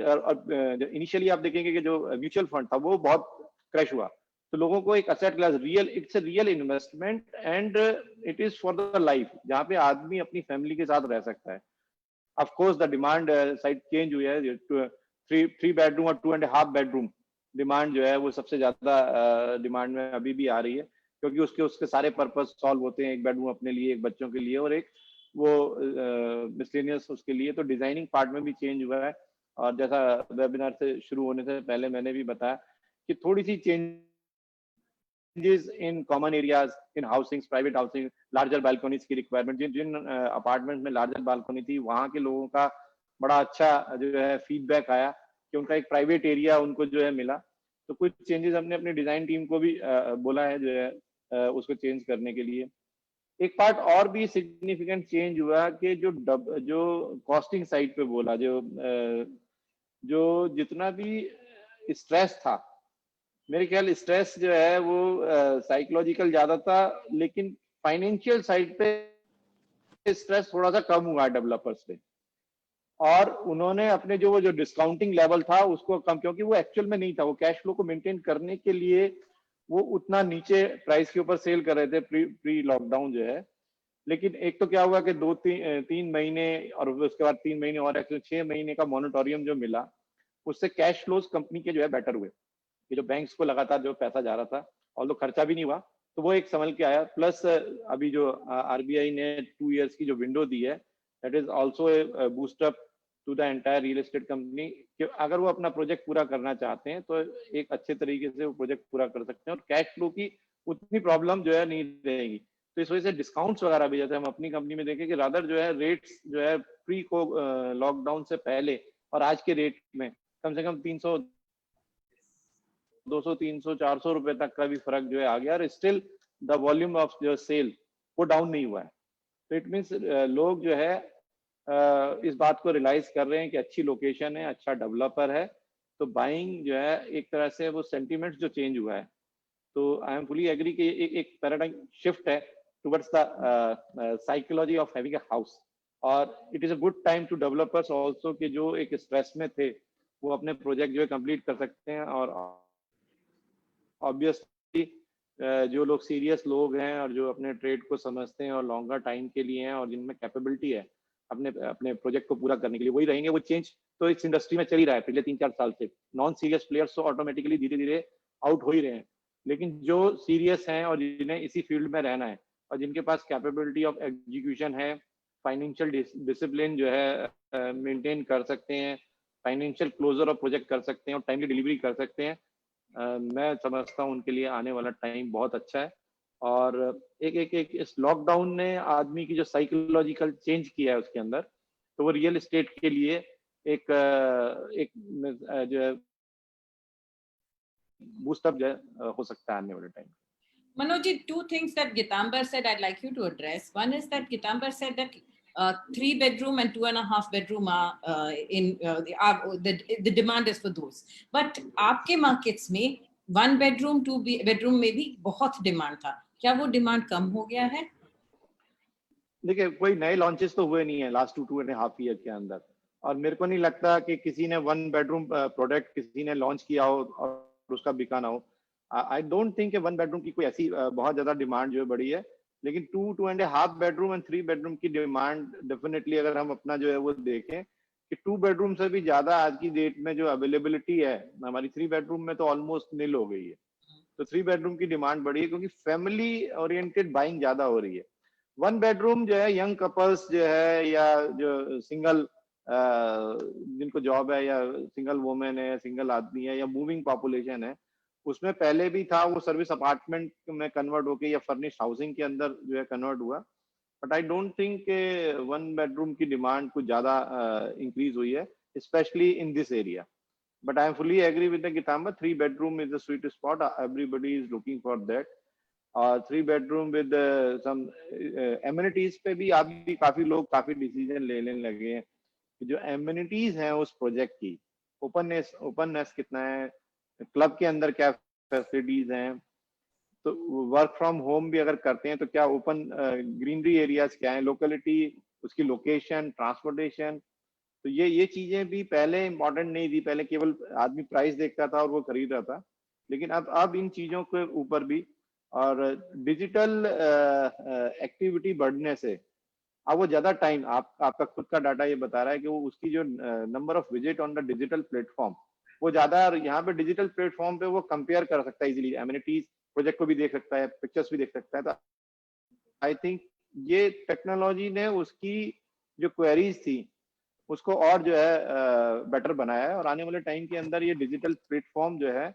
इनिशियली आप देखेंगे कि जो म्यूचुअल फंड था वो बहुत क्रैश हुआ, तो लोगों को एक asset class it's a real investment and it is for the life, जहाँ पे आदमी अपनी फैमिली के साथ रह सकता है. Of course the demand side change हुई है. 3 बेडरूम और 2.5 बेडरूम डिमांड जो है वो सबसे ज्यादा डिमांड में अभी भी आ रही है. क्योंकि उसके उसके सारे पर्पस सॉल्व होते हैं, एक बेडरूम अपने लिए, एक बच्चों के लिए और एक वो मिसलेनियस उसके लिए। तो डिजाइनिंग पार्ट में भी चेंज हुआ है। और जैसा वेबिनार से शुरू होने से पहले मैंने भी बताया कि थोड़ी सी changes in common areas, in housing, private housing, larger balconies की रिक्वायरमेंट, जिन जिन अपार्टमेंट में लार्जर बालकोनी थी वहाँ के लोगों का बड़ा अच्छा जो है फीडबैक आया कि उनका एक प्राइवेट एरिया उनको जो है मिला। तो कुछ चेंजेस हमने अपनी डिजाइन टीम को भी बोला है जो है उसको चेंज करने के लिए। एक पार्ट और भी सिग्निफिकेंट चेंज हुआ कि जो कॉस्टिंग साइड पे बोला, जो जितना भी स्ट्रेस था, मेरे ख्याल स्ट्रेस जो है वो साइकोलॉजिकल ज्यादा था, लेकिन फाइनेंशियल साइड पे स्ट्रेस थोड़ा सा कम हुआ डेवलपर्स पे। और उन्होंने अपने जो डिस्काउंटिंग लेवल था उसको कम, क्योंकि वो एक्चुअल में नहीं था, वो कैश फ्लो को मेंटेन करने के लिए वो उतना नीचे प्राइस के ऊपर सेल कर रहे थे प्री लॉकडाउन जो है। लेकिन एक तो क्या हुआ कि 2-3 महीने और उसके बाद 3 महीने और 6 महीने का मॉनिटोरियम जो मिला, उससे कैश फ्लोज कंपनी के जो है बेटर हुए। ये जो बैंक्स को लगातार जो पैसा जा रहा था और खर्चा भी नहीं हुआ, तो वो एक संभल के आया। प्लस अभी जो आरबीआई ने 2 इयर्स की जो विंडो दी है, that is also a boost up to the entire real estate company, कि अगर वो अपना प्रोजेक्ट पूरा करना चाहते हैं तो एक अच्छे तरीके से वो प्रोजेक्ट पूरा कर सकते हैं और कैश फ्लो की उतनी प्रॉब्लम जो है नहीं रहेगी। तो इस वजह से डिस्काउंट्स वगैरह भी, जैसे हम अपनी कंपनी में देखें कि रादर जो है रेट्स जो है प्री को लॉकडाउन से पहले और आज के रेट में कम से कम 300, 200, 300, 400 रुपए तक का भी फर्क जो है आ गया, और स्टिल द वॉल्यूम ऑफ जो सेल वो डाउन नहीं हुआ है। तो इट मीन्स लोग जो है इस बात को रियलाइज कर रहे हैं कि अच्छी लोकेशन है, अच्छा डेवलपर है, तो बाइंग जो है एक तरह से वो सेंटीमेंट्स जो चेंज हुआ है। तो आई एम फुली एग्री कि एक पैराडाइम शिफ्ट है towards the psychology of having a house. और it is a good time to developers also कि जो एक स्ट्रेस में थे वो अपने प्रोजेक्ट जो है कंप्लीट कर सकते हैं। और ऑब्वियसली जो लोग सीरियस लोग हैं और जो अपने ट्रेड को समझते हैं और लॉन्गर टाइम के लिए हैं और जिनमें कैपेबिलिटी है अपने अपने प्रोजेक्ट को पूरा करने के लिए, वही रहेंगे। वो चेंज तो इस इंडस्ट्री में चल ही रहा है पिछले 3-4 साल से। नॉन सीरियस प्लेयर्स तो ऑटोमेटिकली धीरे धीरे आउट हो ही रहे हैं, लेकिन जो सीरियस हैं और जिन्हें इसी फील्ड में रहना है और जिनके पास कैपेबिलिटी ऑफ एग्जीक्यूशन है, फाइनेंशियल डिसिप्लिन जो है मेंटेन कर सकते हैं, फाइनेंशियल क्लोजर ऑफ प्रोजेक्ट कर सकते हैं और टाइमली डिलीवरी कर सकते हैं, मैं समझता हूँ उनके लिए आने वाला टाइम बहुत अच्छा है। और एक इस लॉकडाउन ने आदमी की जो साइकोलॉजिकल चेंज किया है उसके अंदर, तो वो रियल एस्टेट के लिए एक जो है बूस्टअप जो है हो सकता है आने वाले time. Manoj, two things that Gitambar said I'd like you to address. One is that Gitambar said that 3 bedroom and 2.5 bedroom are the demand is for those. But आपके markets में 1 bedroom, 2 bedroom में भी बहुत demand था. क्या वो demand कम हो गया है? देखिए, कोई नए लॉन्चेस तो हुए नहीं है लास्ट 2.5 ईयर के अंदर, और मेरे को नहीं लगता कि किसी ने 1 बेडरूम प्रोडक्ट किसी ने लॉन्च किया हो और उसका बिका ना हो। आई डोंट थिंक 1 बेडरूम की कोई ऐसी बहुत ज्यादा डिमांड जो है बड़ी है, लेकिन 2.5 बेडरूम एंड 3 बेडरूम की डिमांड डेफिनेटली, अगर हम अपना जो है वो देखें कि 2 बेडरूम से भी ज्यादा आज की डेट में जो अवेलेबिलिटी है हमारी 3 बेडरूम में तो ऑलमोस्ट निल हो गई है। तो 3 बेडरूम की डिमांड बढ़ी है क्योंकि फैमिली ओरिएंटेड बाइंग ज्यादा हो रही है। 1 बेडरूम जो है यंग कपल्स जो है या जो सिंगल जिनको जॉब है या सिंगल वुमेन है, सिंगल आदमी है या मूविंग पॉपुलेशन है, उसमें पहले भी था, वो सर्विस अपार्टमेंट में कन्वर्ट होके या फर्निश्ड हाउसिंग के अंदर जो है कन्वर्ट हुआ। But I don't think 1 bedroom की डिमांड कुछ ज्यादा इंक्रीज हुई है, specially in this area. But I am fully agree with the Gitamba. 3 bedroom is the sweet spot. Everybody is looking for that. 3 bedroom with some amenities पे भी आप भी काफी लोग काफी डिसीजन लेने लगे हैं कि जो amenities हैं उस प्रोजेक्ट की, ओपननेस कितना है, क्लब के अंदर क्या फैसिलिटीज हैं, तो वर्क फ्रॉम होम भी अगर करते हैं तो क्या ओपन ग्रीनरी एरियाज क्या है, लोकेलिटी, उसकी लोकेशन, ट्रांसपोर्टेशन। तो ये चीजें भी पहले इंपॉर्टेंट नहीं थी, पहले केवल आदमी प्राइस देखता था और वो खरीद रहा था, लेकिन अब इन चीजों के ऊपर भी और डिजिटल एक्टिविटी बढ़ने से अब वो ज्यादा टाइम, आपका खुद का डाटा ये बता रहा है कि वो उसकी जो number of visit on the digital platform वो ज्यादा, और यहाँ पे डिजिटल प्लेटफॉर्म पे वो कंपेयर कर सकता है इजीली एमिनिटीज प्रोजेक्ट को भी देख सकता है, पिक्चर्स भी देख सकता है। तो आई थिंक ये टेक्नोलॉजी ने उसकी जो क्वेरीज थी उसको और जो है बेटर बनाया है, और आने वाले टाइम के अंदर ये डिजिटल प्लेटफॉर्म जो है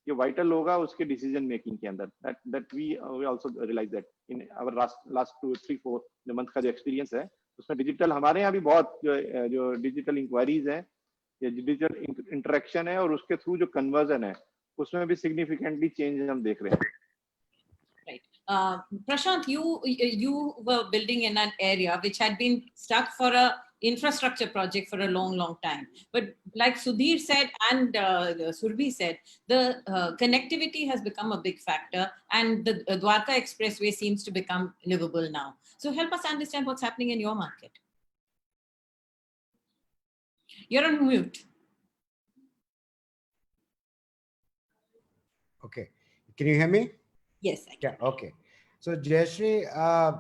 ये वाइटल होगा उसके डिसीजन मेकिंग के अंदर। That we also realise that in our last 2-3-4 month का जो एक्सपीरियंस है उसमें डिजिटल हमारे यहाँ भी बहुत जो डिजिटल इंक्वायरीज है या डिजिटल इंटरेक्शन है और उसके थ्रू जो कन्वर्जन है उसमें भी सिग्निफिकेंटली चेंज हम देख रहे हैं। Prashant, you were building in an area which had been stuck for a infrastructure project for a long time. But like Sudhir said and Surbhi said, the connectivity has become a big factor, and the Dwarka Expressway seems to become livable now. So help us understand what's happening in your market. You're on mute. Okay. Can you hear me? Yes. I can. Yeah. Okay. So Jayashree,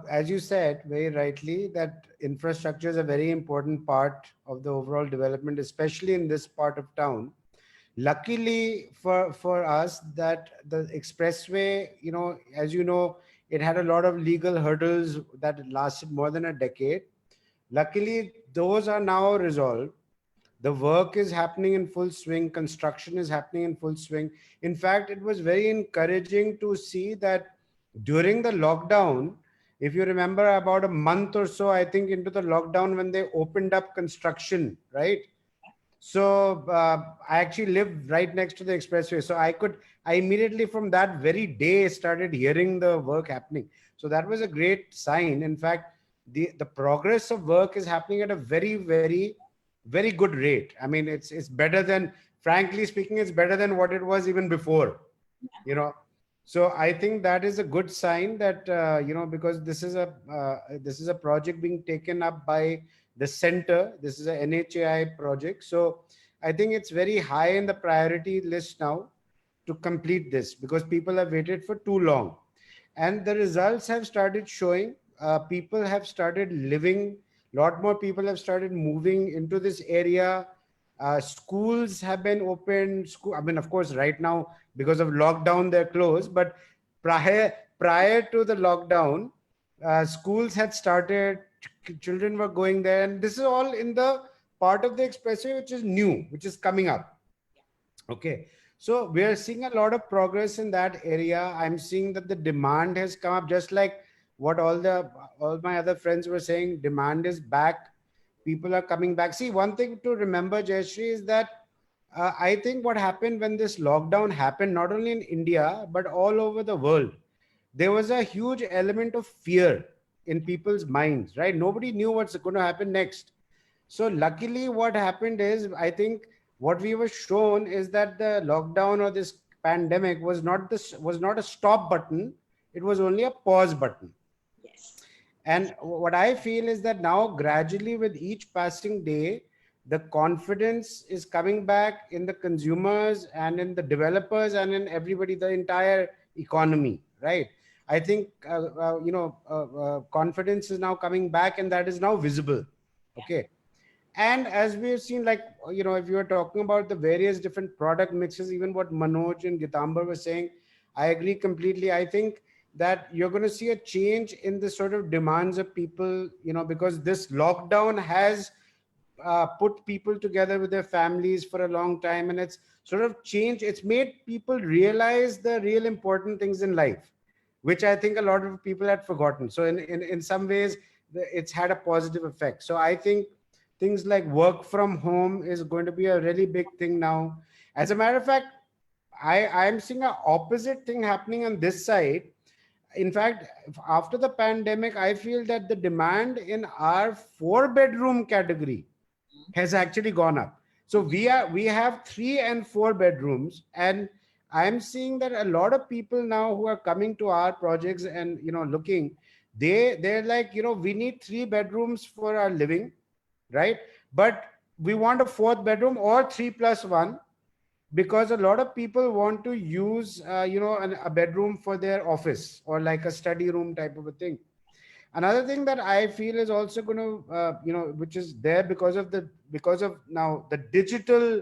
as you said very rightly, that infrastructure is a very important part of the overall development, especially in this part of town. Luckily for us that the expressway, as you know, it had a lot of legal hurdles that lasted more than a decade. Luckily, those are now resolved. The work is happening in full swing. Construction is happening in full swing. In fact, it was very encouraging to see that during the lockdown, if you remember about a month or so, I think into the lockdown when they opened up construction, right? So I actually live right next to the expressway. So I immediately from that very day started hearing the work happening. So that was a great sign. In fact, the progress of work is happening at a very good rate. I mean, it's better than, frankly speaking, it's better than what it was even before, So I think that is a good sign that, because this is a project being taken up by the center. This is a NHAI project. So I think it's very high in the priority list now to complete this because people have waited for too long. And the results have started showing. People have started living. A lot more people have started moving into this area. Schools have been opened. I mean, of course, right now, because of lockdown, they're closed. But prior to the lockdown, schools had started. Children were going there. And this is all in the part of the expressway, which is new, which is coming up. Okay. So we are seeing a lot of progress in that area. I'm seeing that the demand has come up, just like what all my other friends were saying. Demand is back. People are coming back. See, one thing to remember, Jayashree, is that I think what happened when this lockdown happened, not only in India, but all over the world, there was a huge element of fear in people's minds, right? Nobody knew what's going to happen next. So luckily what happened is, I think what we were shown is that the lockdown or this pandemic was not a stop button. It was only a pause button. Yes. And what I feel is that now gradually with each passing day, the confidence is coming back in the consumers and in the developers and in everybody, the entire economy, right? I think, confidence is now coming back and that is now visible. Okay. And as we've seen, like, if you are talking about the various different product mixes, even what Manoj and Gitambar were saying, I agree completely. I think that you're going to see a change in the sort of demands of people, because this lockdown has put people together with their families for a long time. And it's sort of changed. It's made people realize the real important things in life, which I think a lot of people had forgotten. So in some ways, it's had a positive effect. So I think things like work from home is going to be a really big thing now. As a matter of fact, I'm seeing an opposite thing happening on this side. In fact, after the pandemic, I feel that the demand in our 4-bedroom category has actually gone up. So we have 3 and 4 bedrooms, and I'm seeing that a lot of people now who are coming to our projects and looking, they're like, we need 3 bedrooms for our living, right? But we want a 4th bedroom or 3+1, because a lot of people want to use a bedroom for their office or like a study room type of a thing. Another thing that I feel is also going to which is there because of now the digital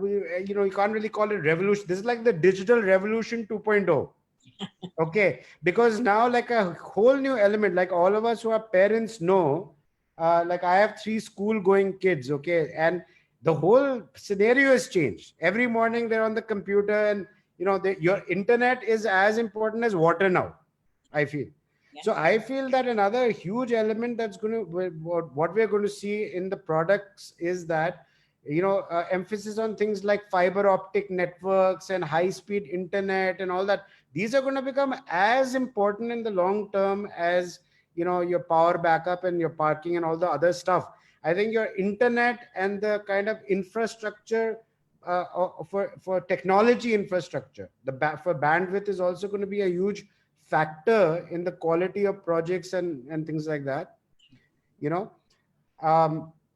you can't really call it revolution. This is like the digital revolution 2.0. Okay, because now like a whole new element, like all of us who are parents know, like I have 3 school going kids, okay, and the whole scenario has changed. Every morning they're on the computer, and your internet is as important as water now, I feel. Yeah. So I feel that another huge element that's going to, what we're going to see in the products is that, emphasis on things like fiber optic networks and high speed internet and all that. These are going to become as important in the long term as your power backup and your parking and all the other stuff. I think your internet and the kind of infrastructure for technology infrastructure, for bandwidth is also going to be a huge factor in the quality of projects and things like that.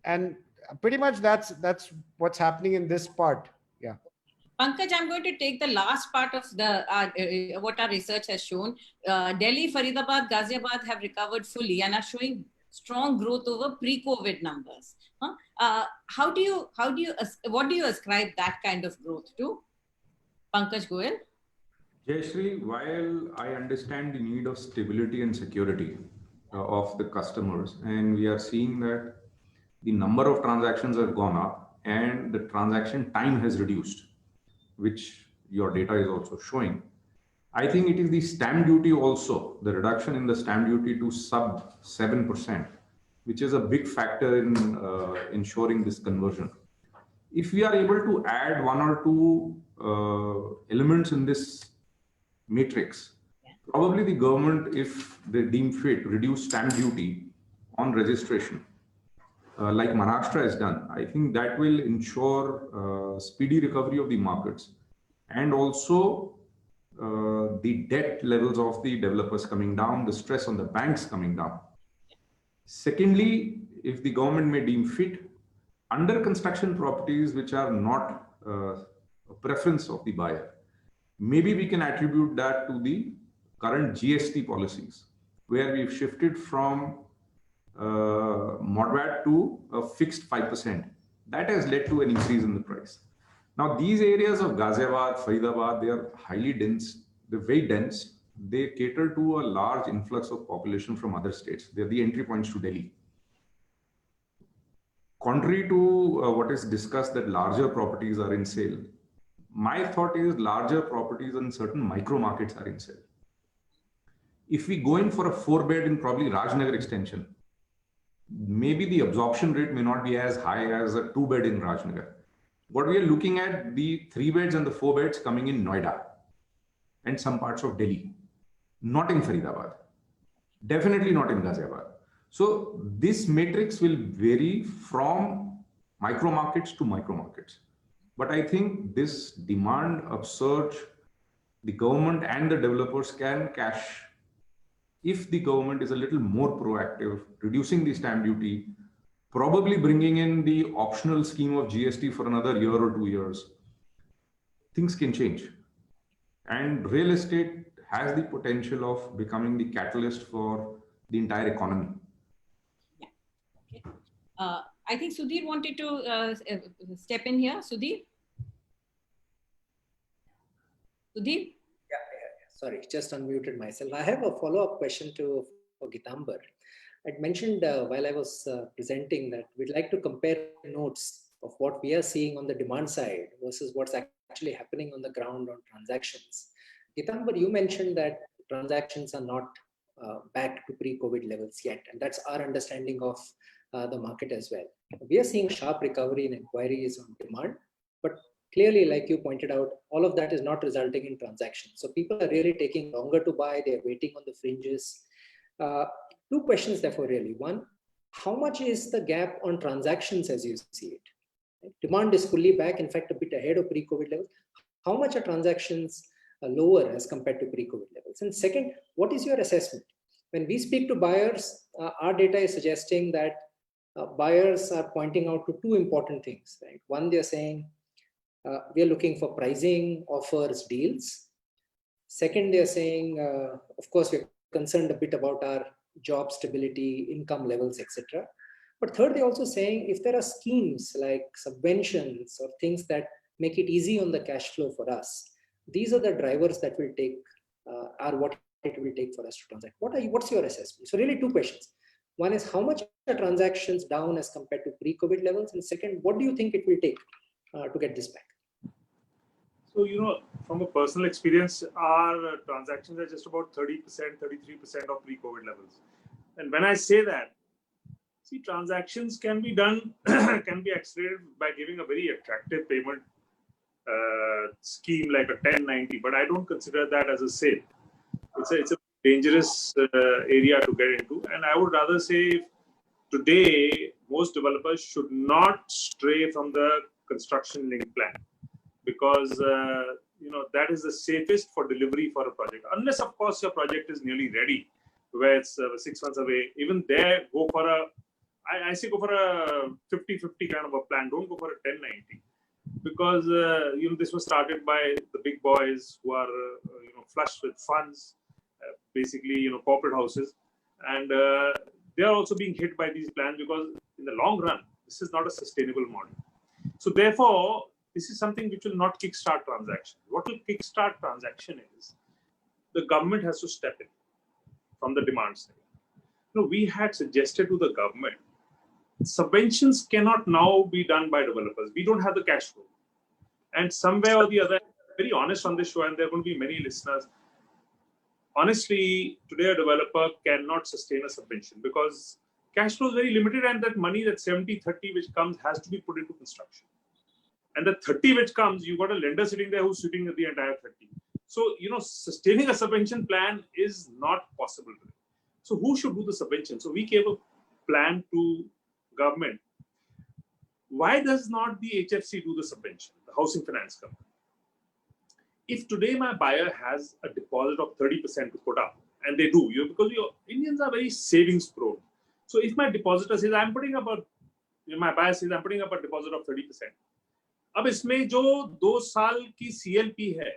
And pretty much that's what's happening in this part. Yeah. Pankaj, I'm going to take the last part of what our research has shown. Delhi, Faridabad, Ghaziabad have recovered fully and are showing strong growth over pre-COVID numbers. What do you ascribe that kind of growth to? Pankaj Goel? Jayashree, while I understand the need of stability and security of the customers, and we are seeing that the number of transactions have gone up and the transaction time has reduced, which your data is also showing. I think it is the stamp duty also, the reduction in the stamp duty to sub 7%, which is a big factor in ensuring this conversion. If we are able to add one or two elements in this matrix, probably the government, if they deem fit, reduce stamp duty on registration, like Maharashtra has done. I think that will ensure speedy recovery of the markets, and also the debt levels of the developers coming down, the stress on the banks coming down. Secondly, if the government may deem fit, under construction properties which are not a preference of the buyer, maybe we can attribute that to the current GST policies, where we've shifted from MODVAT to a fixed 5%. That has led to an increase in the price. Now, these areas of Ghaziabad, Faridabad, they are highly dense, they're very dense. They cater to a large influx of population from other states. They're the entry points to Delhi. Contrary to what is discussed that larger properties are in sale, my thought is larger properties in certain micro markets are in sale. If we go in for a 4-bed in probably Rajnagar extension, maybe the absorption rate may not be as high as a 2-bed in Rajnagar. What we are looking at, the 3 beds and the 4 beds coming in Noida and some parts of Delhi, not in Faridabad, definitely not in Ghaziabad. So this matrix will vary from micro markets to micro markets. But I think this demand upsurge, the government and the developers can cash if the government is a little more proactive, reducing the stamp duty, probably bringing in the optional scheme of GST for another year or 2 years. Things can change. And real estate has the potential of becoming the catalyst for the entire economy. Yeah. Okay. I think Sudhir wanted to step in here. Sudhir? Sudhir? Sorry, just unmuted myself. I have a follow-up question for Gitambar. I'd mentioned while I was presenting that we'd like to compare notes of what we are seeing on the demand side versus what's actually happening on the ground on transactions. Gitambar, you mentioned that transactions are not back to pre-COVID levels yet, and that's our understanding of the market as well. We are seeing sharp recovery in inquiries on demand, but clearly, like you pointed out, all of that is not resulting in transactions. So people are really taking longer to buy. They're waiting on the fringes. 2 questions, therefore, really. One, how much is the gap on transactions as you see it? Demand is fully back, in fact, a bit ahead of pre-COVID levels. How much are transactions lower as compared to pre-COVID levels? And second, what is your assessment? When we speak to buyers, our data is suggesting that buyers are pointing out to 2 important things. Right? One, they're saying, we are looking for pricing, offers, deals. Second, they're saying, of course, we're concerned a bit about our job stability, income levels, etc. But third, they're also saying if there are schemes like subventions or things that make it easy on the cash flow for us, these are the drivers that will take are what it will take for us to transact. What's your assessment? So really 2 questions. One is how much are transactions down as compared to pre-COVID levels? And second, what do you think it will take to get this back? So, from a personal experience, our transactions are just about 30%, 33% of pre-COVID levels. And when I say that, see, transactions can be done, can be accelerated by giving a very attractive payment scheme like a 1090, but I don't consider that as a sale. It's a dangerous area to get into. And I would rather say today, most developers should not stray from the construction link plan, because that is the safest for delivery for a project, unless of course your project is nearly ready, where it's 6 months away. Even there, go for I say go for a 50-50 kind of a plan. Don't go for a 1090, because this was started by the big boys who are flush with funds, basically corporate houses, and they are also being hit by these plans, because in the long run this is not a sustainable model. So therefore, this is something which will not kickstart transaction. What will kickstart transaction is the government has to step in from the demand side. We had suggested to the government, subventions cannot now be done by developers. We don't have the cash flow. And somewhere or the other, I'm very honest on this show, and there are going to be many listeners. Honestly, today a developer cannot sustain a subvention because cash flow is very limited, and that money, that 70-30 which comes, has to be put into construction. And the 30 which comes, you've got a lender sitting there who's sitting at the entire 30. So, sustaining a subvention plan is not possible today. So who should do the subvention? So we gave a plan to government. Why does not the HFC do the subvention, the housing finance company? If today my buyer has a deposit of 30% to put up, and they do, because Indians are very savings prone. So if my depositor says, I'm putting up my buyer says, I'm putting up a deposit of 30%. अब इसमें जो 2 साल की CLP है,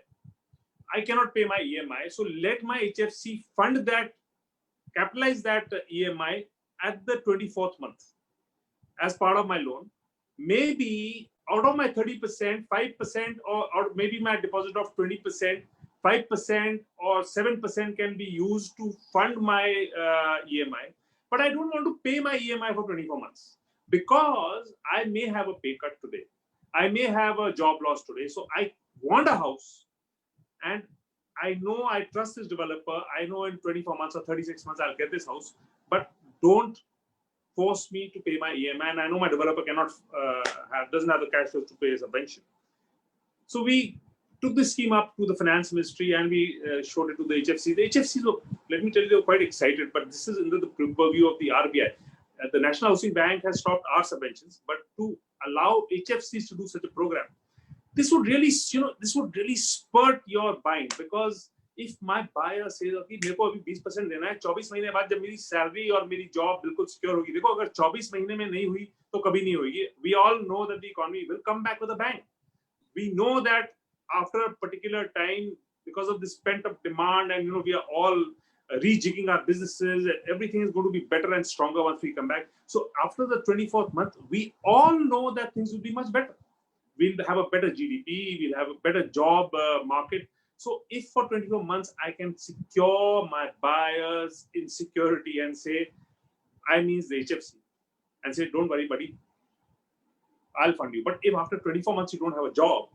I cannot pay my EMI. So let my HFC fund that, capitalize that EMI at the 24th month as part of my loan. Maybe out of my 30%, 5%, or maybe my deposit of 20%, 5% or 7% can be used to fund my EMI. But I don't want to pay my EMI for 24 months because I may have a pay cut today. I may have a job loss today. So I want a house, and I know I trust this developer. I know in 24 months or 36 months I'll get this house, but don't force me to pay my EMI. And I know my developer cannot doesn't have the cash flow to pay a subvention. So we took this scheme up to the finance ministry and we showed it to the HFC. The HFC, let me tell you, they were quite excited, but this is under the purview of the RBI. The National Housing Bank has stopped our subventions, but to allow HFCs to do such a program, this would really, spurt your buying, because if my buyer says, okay, मेरे को अभी 20% देना है, 24 महीने बाद जब मेरी salary और मेरी जॉब बिल्कुल सिक्योर होगी, देखो अगर 24 महीने में नहीं हुई तो कभी नहीं होगी. We all know that the economy will come back with a bang. We know that after a particular time, because of this pent-up demand, and we are all rejigging our businesses, everything is going to be better and stronger once we come back. So after the 24th month, we all know that things will be much better. We'll have a better GDP, we'll have a better job market. So if for 24 months I can secure my buyers in security and say, I means the HFC, and say, don't worry, buddy, I'll fund you. But if after 24 months you don't have a job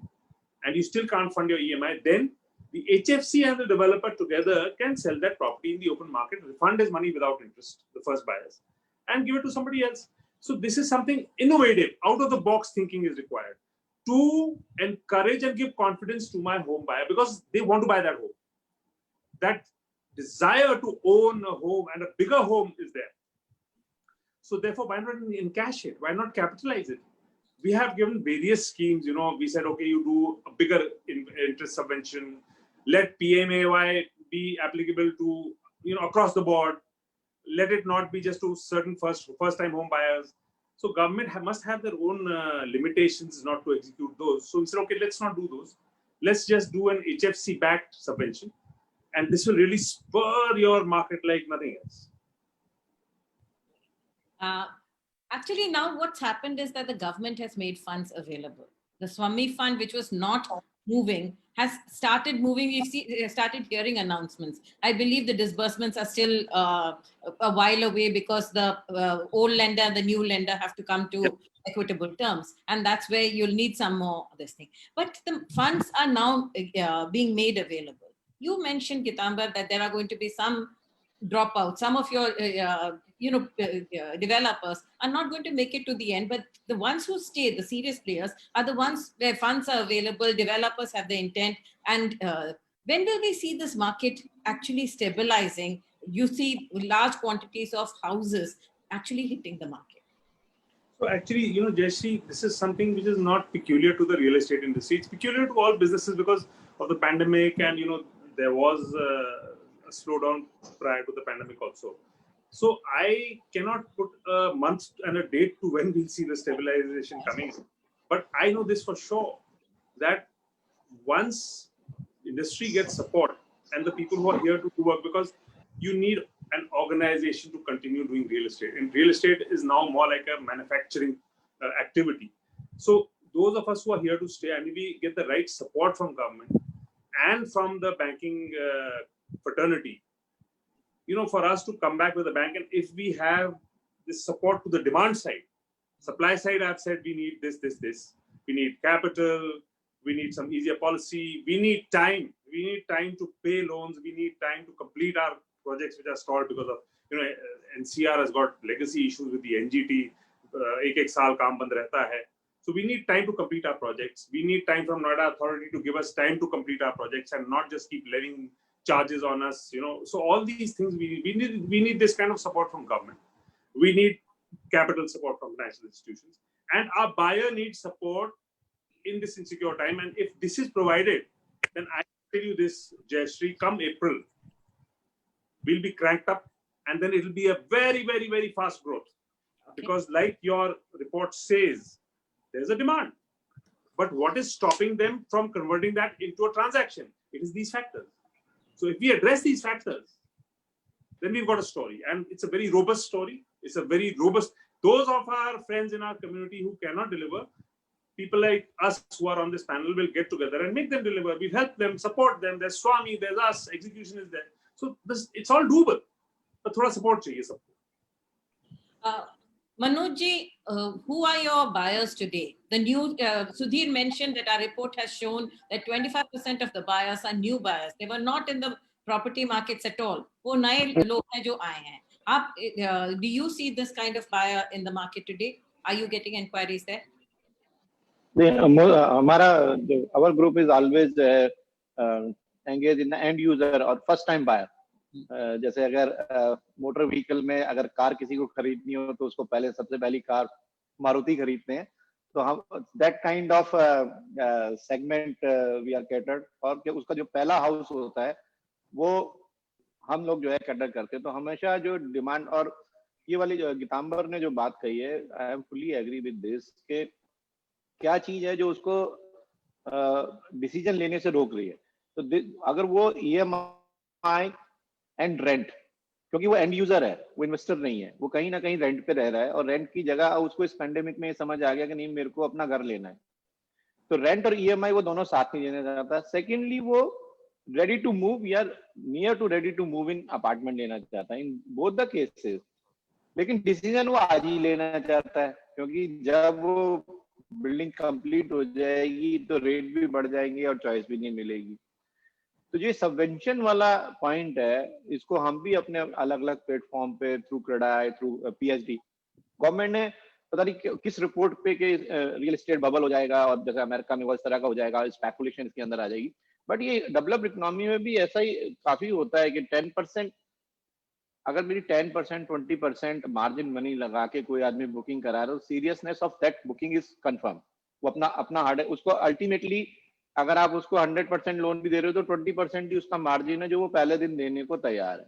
and you still can't fund your EMI, then the HFC and the developer together can sell that property in the open market, refund his money without interest, the first buyers, and give it to somebody else. So this is something innovative, out of the box thinking is required to encourage and give confidence to my home buyer, because they want to buy that home. That desire to own a home and a bigger home is there. So therefore, why not encash it? Why not capitalize it? We have given various schemes. We said, okay, you do a bigger interest subvention. Let PMAY be applicable to, across the board. Let it not be just to certain first-time home buyers. So government must have their own limitations not to execute those. So we said, okay, let's not do those. Let's just do an HFC-backed subvention. And this will really spur your market like nothing else. Actually, now what's happened is that the government has made funds available. The Swami Fund, which was not moving, has started moving. We've started hearing announcements. I believe the disbursements are still a while away because the old lender and the new lender have to come to equitable terms. And that's where you'll need some more of this thing. But the funds are now being made available. You mentioned, Kitambar, that there are going to be some dropouts. Some of your developers are not going to make it to the end, but the ones who stay, the serious players, are the ones where funds are available, developers have the intent. And when will we see this market actually stabilizing? You see large quantities of houses actually hitting the market. So actually, Jayashree, this is something which is not peculiar to the real estate industry. It's peculiar to all businesses because of the pandemic, and there was a slowdown prior to the pandemic also. So I cannot put a month and a date to when we'll see the stabilization coming. But I know this for sure, that once industry gets support and the people who are here to do work, because you need an organization to continue doing real estate. And real estate is now more like a manufacturing activity. So those of us who are here to stay, and we get the right support from government and from the banking fraternity, for us to come back with a bank. And if we have this support to the demand side, supply side, I've said we need this. We need capital. We need some easier policy. We need time. We need time to pay loans. We need time to complete our projects which are stalled because of, NCR has got legacy issues with the NGT. एक साल काम बंद रहता है. So we need time to complete our projects. We need time from Noida Authority to give us time to complete our projects and not just keep levying charges on us. So all these things we need this kind of support from government. We need capital support from financial institutions, and our buyer needs support in this insecure time. And if this is provided, then I tell you this, Jayashree, come April, we'll be cranked up, and then it'll be a very, very, very fast growth. Okay. Because like your report says, there's a demand. But what is stopping them from converting that into a transaction? It is these factors. So if we address these factors, then we've got a story. And it's a very robust story. It's a very robust. Those of our friends in our community who cannot deliver, people like us who are on this panel will get together and make them deliver. We've helped them, support them. There's Swami, there's us, execution is there. So it's all doable. But thoda support chahiye sabko. Manoj ji, who are your buyers today? The new Sudhir mentioned that our report has shown that 25% of the buyers are new buyers. They were not in the property markets at all. वो नए लोग हैं जो आए हैं. आप, do you see this kind of buyer in the market today? Are you getting inquiries there? Our group is always engaged in the end user or first time buyer. जैसे अगर मोटर व्हीकल में अगर car किसी को खरीदनी हो तो उसको पहले सबसे पहली कार मारुति खरीदते हैं. तो हम that kind of segment we are catered, और उसका जो पहला हाउस होता है वो हम लोग जो है कैटर करते हैं. तो हमेशा जो डिमांड, और ये वाली जो गीतांबर ने जो बात कही है, I am fully agree with this, के क्या चीज है जो उसको डिसीजन लेने से रोक रही है. तो अगर वो EMI एंड रेंट, क्योंकि वो एंड यूजर है, वो इन्वेस्टर नहीं है, वो कहीं ना कहीं रेंट पे रह रहा है, और रेंट की जगह उसको इस पेंडेमिक में समझ आ गया कि नहीं मेरे को अपना घर लेना है, तो रेंट और EMI वो दोनों साथ में लेना चाहता है. सेकेंडली वो रेडी टू मूव या near to ready to move in apartment लेना चाहता है, इन बोथ द केसेस. लेकिन डिसीजन वो आज ही लेना चाहता है, क्योंकि जब वो बिल्डिंग कंप्लीट हो जाएगी तो रेट भी बढ़ जाएंगे और चॉइस भी नहीं मिलेगी. तो ये सबवेंशन वाला पॉइंट है, इसको हम भी अपने अलग अलग प्लेटफॉर्म पे through CREDAI, through PSD, government ने पता नहीं किस रिपोर्ट पे के रियल एस्टेट बबल हो जाएगा और जैसे अमेरिका में वो इस तरह का हो जाएगा, स्पेकुलेशन इसके अंदर आ जाएगी. बट ये डेवलप्ड इकोनॉमी में भी ऐसा ही काफी होता है कि 10%, अगर मेरी 10% 20% मार्जिन मनी लगा के कोई आदमी बुकिंग करा रहा है, seriousness of that booking is confirm. वो अपना हार्ड है, उसको अल्टीमेटली अगर आप उसको 100% लोन भी दे रहे हो तो 20% ही उसका मार्जिन है जो वो पहले दिन देने को तैयार है.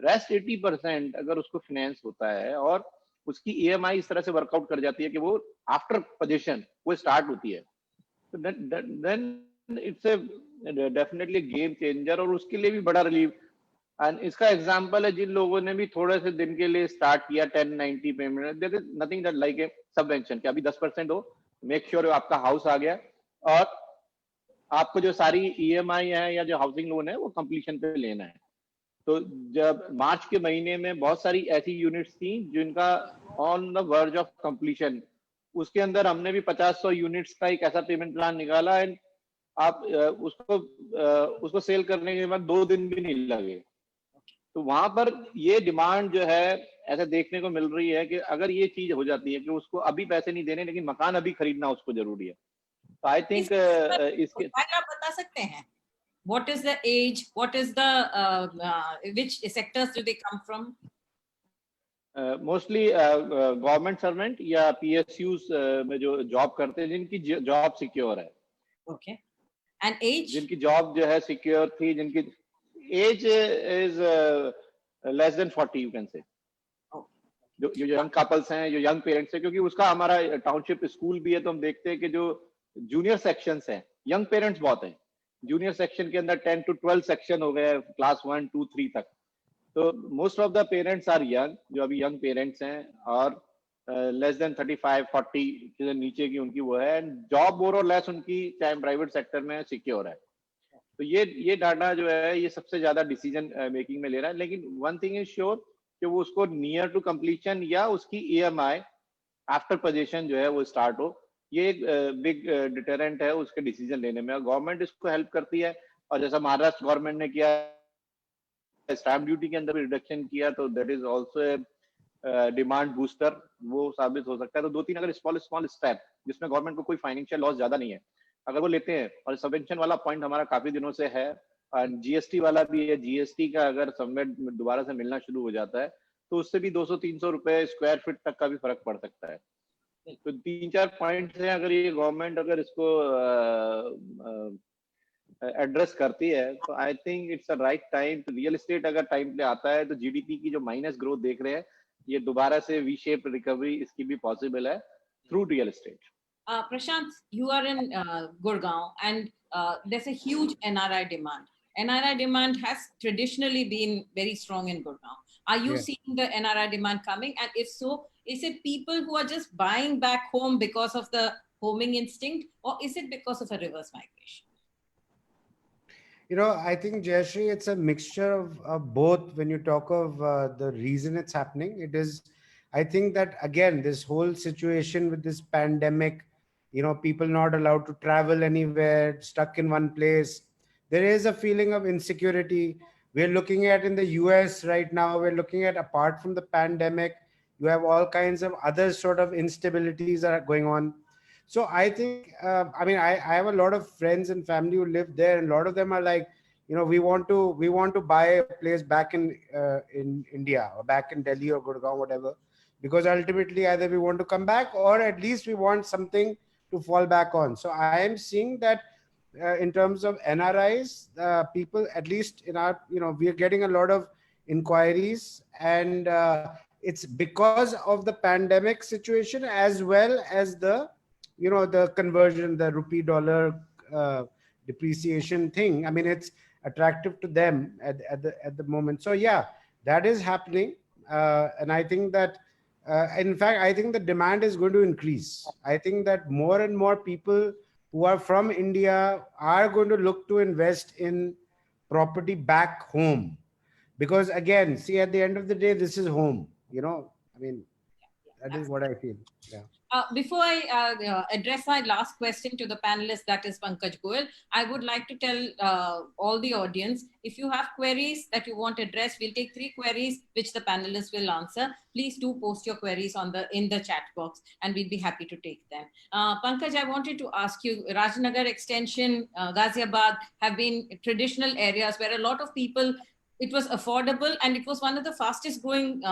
रेस्ट 80% अगर उसको फाइनेंस होता है और उसकी EMI इस तरह से वर्कआउट कर जाती है कि वो आफ्टर पोजीशन वो स्टार्ट होती है, तो then it's a definitely game changer, और उसके लिए भी बड़ा रिलीफ. एंड इसका एग्जांपल है जिन लोगों ने भी थोड़े से दिन के लिए स्टार्ट किया 1090 payment, there is nothing that like a subvention कि अभी 10% हो, मेक श्योर आपका हाउस आ गया, और आपको जो सारी EMI है या जो हाउसिंग लोन है वो कंप्लीशन पे लेना है। तो जब मार्च के महीने में बहुत सारी ऐसी यूनिट्स थी जिनका on the verge of completion, उसके अंदर हमने भी 50-100 यूनिट्स का एक ऐसा पेमेंट प्लान निकाला, एंड आप उसको सेल करने के बाद 2 दिन भी नहीं लगे। तो वहां पर ये डिमांड जो है ऐसा देखने को मिल रही है कि अगर ये चीज हो जाती है कि उसको अभी पैसे नहीं देने लेकिन मकान अभी खरीदना उसको जरूरी है, तो आई थिंक इसके आप बता सकते हैं what is the age, what is the which sectors do they come from? Mostly government servant या PSUs में जो जॉब करते हैं, जिनकी जॉब सिक्योर है, Okay, and age? जिनकी जॉब जो है सिक्योर थी, जिनकी age is less than 40 you can say, जो यंग कपल्स हैं, जो यंग पेरेंट्स हैं, क्योंकि उसका हमारा टाउनशिप स्कूल भी है, तो हम देखते हैं कि जो जूनियर सेक्शंस हैं, यंग पेरेंट्स बहुत हैं। जूनियर सेक्शन के अंदर 10 to 12 सेक्शन हो गए, क्लास 1, 2, 3 तक। तो most of the parents are young, जो अभी यंग पेरेंट्स हैं, और लेस देन 35-40 के नीचे की उनकी वो है, एंड जॉब मोर और लेस उनकी चाहे प्राइवेट सेक्टर में सिक्योर है। तो ये डाटा जो है ये सबसे ज्यादा डिसीजन मेकिंग में ले रहा है। लेकिन वन थिंग इज श्योर कि वो उसको नियर टू कंप्लीशन या उसकी EMI आफ्टर पोजीशन जो है वो स्टार्ट हो, ये एक बिग डिटरेंट है उसके डिसीजन लेने में। गवर्नमेंट इसको हेल्प करती है, और जैसा महाराष्ट्र गवर्नमेंट ने किया, स्टैम्प ड्यूटी के अंदर भी रिडक्शन किया, तो that is also demand booster, वो साबित हो सकता है। तो 2-3 अगर स्मॉल स्टेप जिसमें गवर्नमेंट को कोई फाइनेंशियल लॉस ज्यादा नहीं है, अगर वो लेते हैं, और सबवेंशन वाला पॉइंट हमारा काफी दिनों से है, और GST वाला भी है, GST का अगर सबवेट दोबारा से मिलना शुरू हो जाता है तो उससे भी 200-300 रुपए स्क्वायर फीट तक का भी फर्क पड़ सकता है। तो 3-4 पॉइंट हैं, अगर ये गवर्नमेंट अगर इसको एड्रेस करती है, तो I think it's a right time. Real estate अगर टाइम पे आता है तो GDP की जो माइनस ग्रोथ देख रहे हैं, ये दोबारा से वी शेप रिकवरी इसकी भी पॉसिबल है through real estate. Prashant, you are in Gurgaon, and there's a huge NRI demand. NRI demand has traditionally been very strong in Gurgaon. Are you Yeah. seeing the NRI demand coming? And if so, is it people who are just buying back home because of the homing instinct, or is it because of a reverse migration? I think, Jayashree, it's a mixture of both. When you talk of the reason it's happening, it is, I think that, again, this whole situation with this pandemic, people not allowed to travel anywhere, stuck in one place. There is a feeling of insecurity. We're looking at in the US right now, we're looking at, apart from the pandemic, you have all kinds of other sort of instabilities that are going on. So I think, I have a lot of friends and family who live there, and a lot of them are like, we want to buy a place back in India, or back in Delhi or Gurgaon, whatever, because ultimately either we want to come back, or at least we want something to fall back on. So I am seeing that in terms of NRIs, people, at least in our, we are getting a lot of inquiries, and it's because of the pandemic situation, as well as the conversion, the rupee dollar depreciation thing. I mean, it's attractive to them at the moment. So yeah, that is happening. And I think that, in fact, I think the demand is going to increase. I think that more and more people who are from India are going to look to invest in property back home. Because again, see, at the end of the day, this is home, that is what I feel. Yeah. Before I address my last question to the panelist, that is Pankaj Goel, I would like to tell all the audience, if you have queries that you want addressed, we'll take 3 queries which the panelists will answer. Please do post your queries in the chat box, and we'll be happy to take them. Pankaj, I wanted to ask you, Rajnagar Extension, Ghaziabad have been traditional areas where a lot of people, it was affordable, and it was one of the fastest growing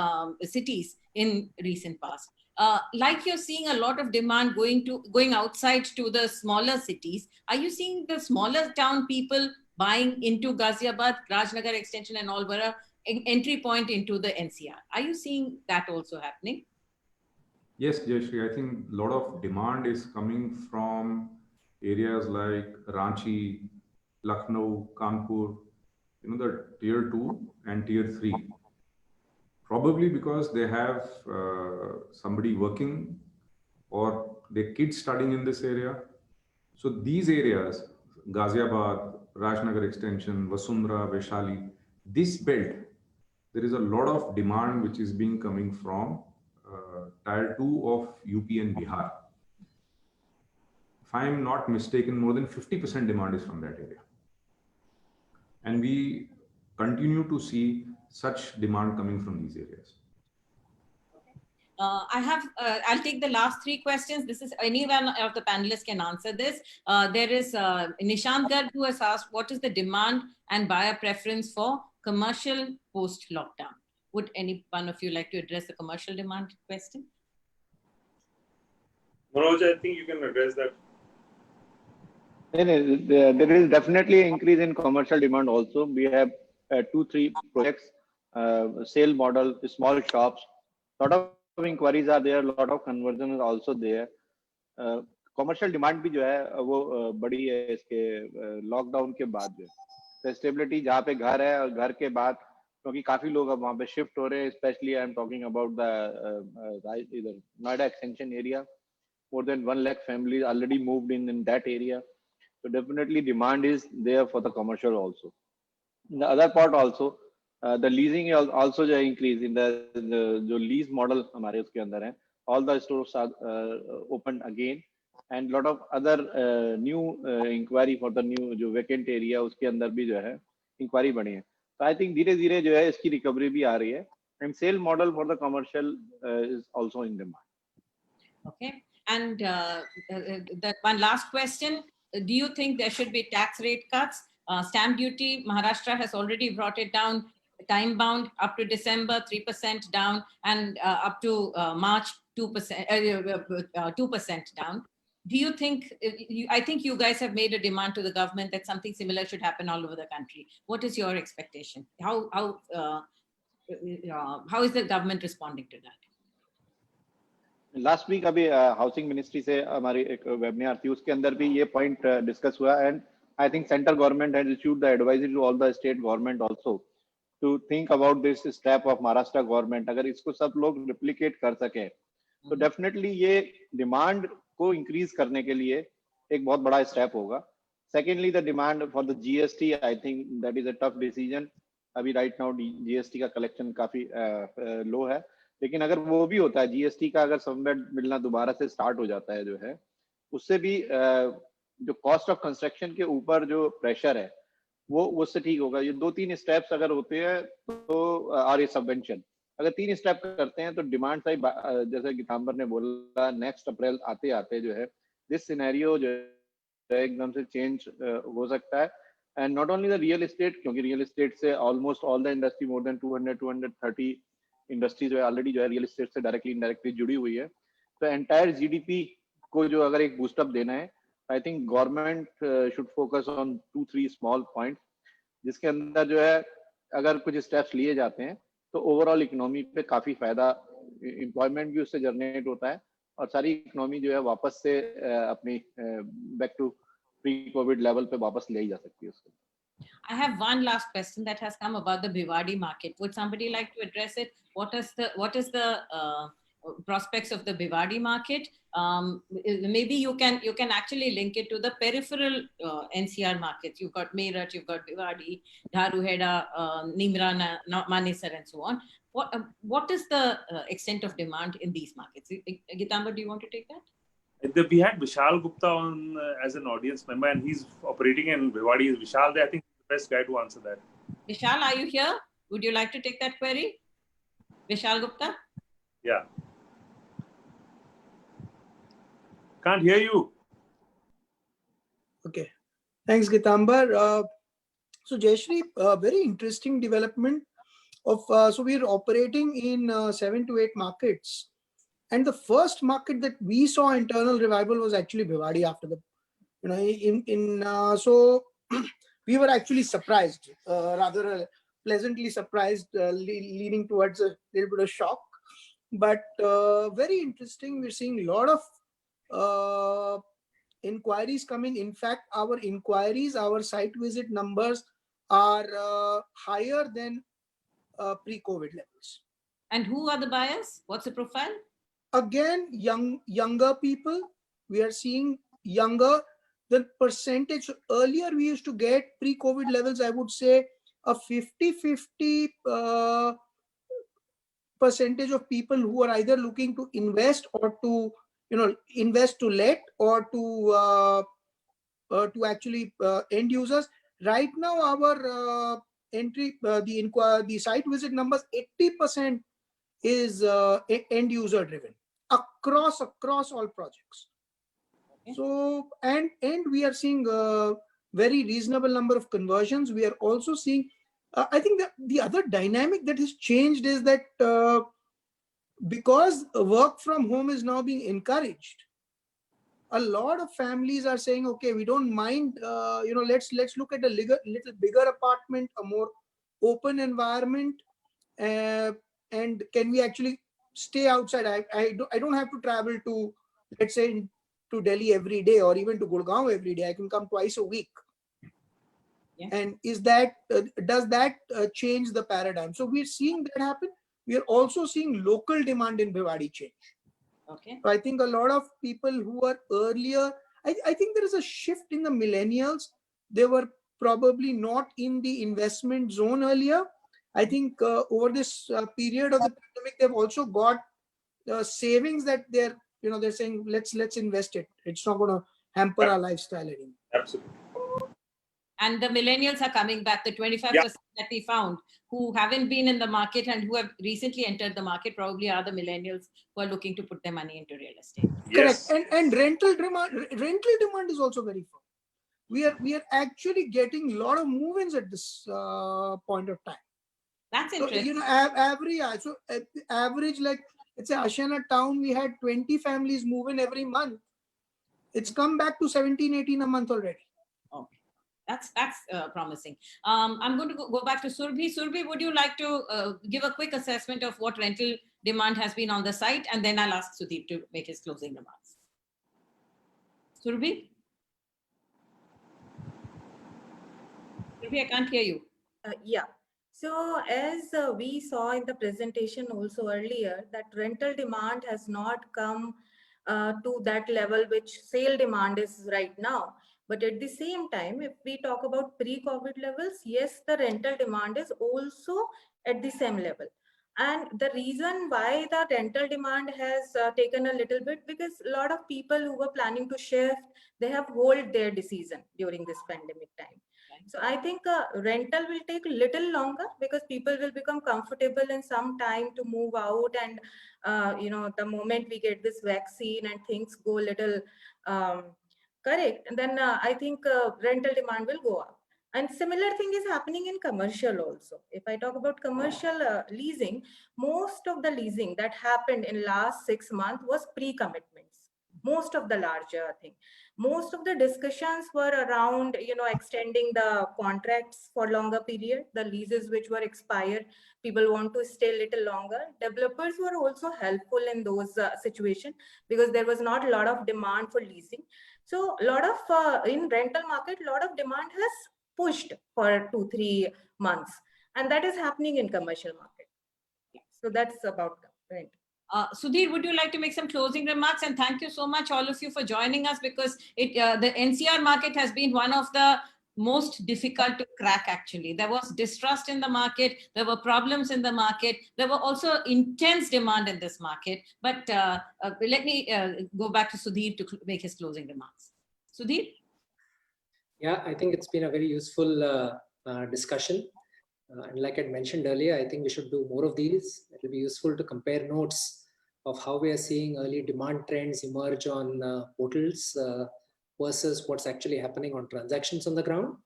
cities in recent past. Like you're seeing a lot of demand going outside to the smaller cities, are you seeing the smaller town people buying into Ghaziabad, Rajnagar Extension and all were an entry point into the NCR? Are you seeing that also happening? Yes, Jayashree, I think a lot of demand is coming from areas like Ranchi, Lucknow, Kanpur, the tier 2 and tier 3. Probably because they have somebody working or their kids studying in this area. So these areas, Ghaziabad, Rajnagar Extension, Vasundhara, Vaishali, this belt, there is a lot of demand which is being coming from Tier 2 of UP and Bihar. If I am not mistaken, more than 50% demand is from that area. And we continue to see such demand coming from these areas. I'll take the last three questions. This is anyone of the panelists can answer this. There is Nishant Garg who has asked, what is the demand and buyer preference for commercial post-lockdown? Would any one of you like to address the commercial demand question? Manoj, I think you can address that. There is definitely an increase in commercial demand also. We have 2-3 projects, sale model, small shops. Lot of inquiries are there, lot of conversion is also there. Commercial demand भी जो है वो बड़ी है इसके lockdown के बाद जो है स्टेबिलिटी जहाँ पे घर है और घर के बाद क्योंकि काफी लोग अब वहाँ पे शिफ्ट हो रहे हैं specially I am talking about the इधर Noida extension area more than 1 lakh families already moved in that area. So definitely demand is there for the commercial also. In the other part also, the leasing is also increase in the lease model हमारे उसके अंदर है. All the stores are opened again and lot of other new inquiry for the new जो vacant area उसके अंदर भी जो है inquiry बढ़ी है. So I think धीरे-धीरे जो है इसकी recovery भी आ रही है and sale model for the commercial is also in demand. Okay. And that one last question, do you think there should be tax rate cuts? Stamp duty, Maharashtra has already brought it down, time bound up to December, 3% down, and up to March, 2%, 2% down. Do you think, I think you guys have made a demand to the government that something similar should happen all over the country. What is your expectation? How is the government responding to that? Last week अभी housing ministry से हमारी एक webinar थी उसके अंदर भी ये point discuss हुआ and I think central government has issued the advisory to all the state government also to think about this step of Maharashtra government अगर इसको सब लोग रिप्लिकेट कर सके तो डेफिनेटली ये डिमांड को इंक्रीज करने के लिए एक बहुत बड़ा स्टेप होगा. Secondly the demand for the GST I think that is a tough decision. अभी राइट नाउ जीएसटी का कलेक्शन काफी लो है लेकिन अगर वो भी होता है जीएसटी का अगर सबमिट मिलना दोबारा से स्टार्ट हो जाता है जो है उससे भी जो कॉस्ट ऑफ कंस्ट्रक्शन के ऊपर जो प्रेशर है वो उससे ठीक होगा. ये 2-3 स्टेप्स अगर होते हैं तो और ये सबवेंशन अगर 3 स्टेप करते हैं तो डिमांड साइड जैसे गीतांबर ने बोला नेक्स्ट अप्रैल आते आते जो है दिस सिनेरियो जो है एकदम से चेंज हो सकता है. And not only the real estate क्योंकि रियल एस्टेट से almost all the industry more than 230 industry जो है ऑलरेडी जो है रियल एस्टेट से डायरेक्टली इनडायरेक्टली जुड़ी हुई है. तो एंटायर जीडीपी को जो अगर एक बूस्टअप देना है I think government should focus on 2-3 small points जिसके अंदर जो है अगर कुछ स्टेप्स लिए जाते हैं तो ओवरऑल इकोनॉमी पे काफी फायदा एम्प्लॉयमेंट भी उससे जनरेट होता है और सारी इकोनॉमी जो है वापस से अपनी back to pre covid level पे वापस ले जा सकती है उसको. I have one last question that has come about the Bhiwadi market. Would somebody like to address it? What is the prospects of the Bhiwadi market? Maybe you can actually link it to the peripheral NCR markets. You've got Meerut, you've got Bhiwadi, Dharuheda, Nimra, Manesar, and so on. What is the extent of demand in these markets? Gitambar, do you want to take that? We had Vishal Gupta on as an audience member, and he's operating in Bhiwadi. Vishal, I think, is the best guy to answer that. Vishal, are you here? Would you like to take that query? Vishal Gupta? Yeah. Can't hear you. Okay. Thanks, Gitambar. So, Jayashree, very interesting development of, so we're operating in 7 to 8 markets. And the first market that we saw internal revival was actually Bhiwadi after the, so we were actually surprised, rather pleasantly surprised, leaning towards a little bit of shock, but very interesting. We're seeing a lot of inquiries coming. In fact, our inquiries, our site visit numbers are higher than pre-COVID levels. And who are the buyers? What's the profile? Again, younger people. We are seeing younger the percentage earlier we used to get pre-COVID levels, I would say a 50-50 percentage of people who are either looking to invest or to, invest to let or to actually end users. Right now, our the site visit numbers, 80% is end user driven across all projects. Okay. So and we are seeing a very reasonable number of conversions. We are also seeing, I think that the other dynamic that has changed is that because work from home is now being encouraged, a lot of families are saying, okay, we don't mind, let's look at a little bigger apartment, a more open environment, and can we actually stay outside? I don't have to travel to, let's say, to Delhi every day or even to Gurgaon every day. I can come twice a week. Yeah. And is that does that change the paradigm? So we're seeing that happen. We are also seeing local demand in Bhiwadi change. Okay. So I think a lot of people who are earlier, I think there is a shift in the millennials. They were probably not in the investment zone earlier. I think over this period of the pandemic, they've also got savings that they're saying, let's invest it. It's not going to hamper our lifestyle anymore. Absolutely. And the millennials are coming back, the 25% that we found who haven't been in the market and who have recently entered the market probably are the millennials who are looking to put their money into real estate. Yes. Correct. And rental demand is also very firm. We are actually getting a lot of move-ins at this point of time. That's So, interesting. average, like let's say Ashiana town, we had 20 families move in every month. It's come back to 17, 18 a month already. Okay. That's promising. I'm going to go back to Surbhi. Surbhi, would you like to give a quick assessment of what rental demand has been on the site? And then I'll ask Sudeep to make his closing remarks. Surbhi? Surbhi, I can't hear you. Yeah. So as we saw in the presentation also earlier, that rental demand has not come to that level which sale demand is right now. But at the same time, if we talk about pre-COVID levels, yes, the rental demand is also at the same level. And the reason why the rental demand has taken a little bit, because a lot of people who were planning to shift, they have hold their decision during this pandemic time. So I think rental will take a little longer because people will become comfortable in some time to move out. And, the moment we get this vaccine and things go a little correct, and then I think rental demand will go up. And similar thing is happening in commercial also. If I talk about commercial leasing, most of the leasing that happened in last 6 months was pre-commitments. Most of the larger thing. Most of the discussions were around, extending the contracts for longer period, the leases which were expired. People want to stay a little longer. Developers were also helpful in those situations because there was not a lot of demand for leasing. So a lot of, in rental market, a lot of demand has pushed for 2-3 months. And that is happening in commercial market. So that's about the rent. Sudhir, would you like to make some closing remarks? And thank you so much, all of you, for joining us, because the NCR market has been one of the most difficult to crack, actually. There was distrust in the market. There were problems in the market. There were also intense demand in this market. But let me go back to Sudhir to make his closing remarks. Sudhir? Yeah, I think it's been a very useful discussion. And like I mentioned earlier, I think we should do more of these. It will be useful to compare notes of how we are seeing early demand trends emerge on portals versus what's actually happening on transactions on the ground.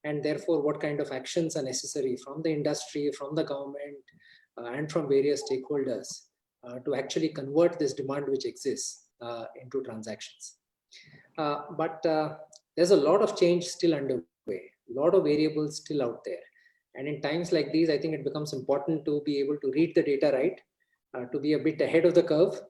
And therefore, what kind of actions are necessary from the industry, from the government, and from various stakeholders to actually convert this demand which exists into transactions. But there's a lot of change still underway, a lot of variables still out there. And in times like these, I think it becomes important to be able to read the data right, to be a bit ahead of the curve,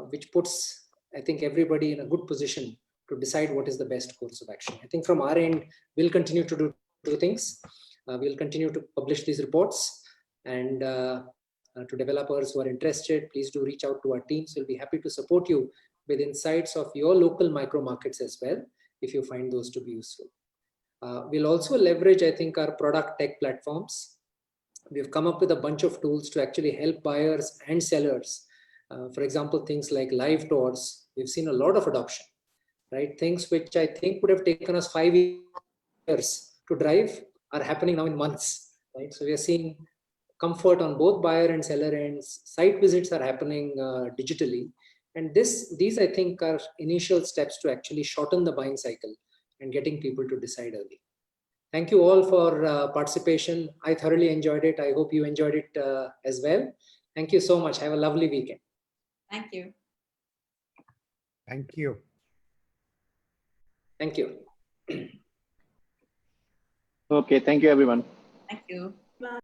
which puts, I think, everybody in a good position to decide what is the best course of action. I think from our end, we'll continue to do two things. We'll continue to publish these reports, and to developers who are interested, please do reach out to our teams. We'll be happy to support you with insights of your local micro markets as well. if you find those to be useful. We'll also leverage, I think, our product tech platforms. We've come up with a bunch of tools to actually help buyers and sellers. For example, things like live tours. We've seen a lot of adoption, right? Things which I think would have taken us 5 years to drive are happening now in months, right? So we are seeing comfort on both buyer and seller ends. Site visits are happening digitally. And these, I think, are initial steps to actually shorten the buying cycle and getting people to decide early. Thank you all for participation. I thoroughly enjoyed it. I hope you enjoyed it as well. Thank you so much. Have a lovely weekend. Thank you. Thank you. Thank you. Okay, thank you, everyone. Thank you.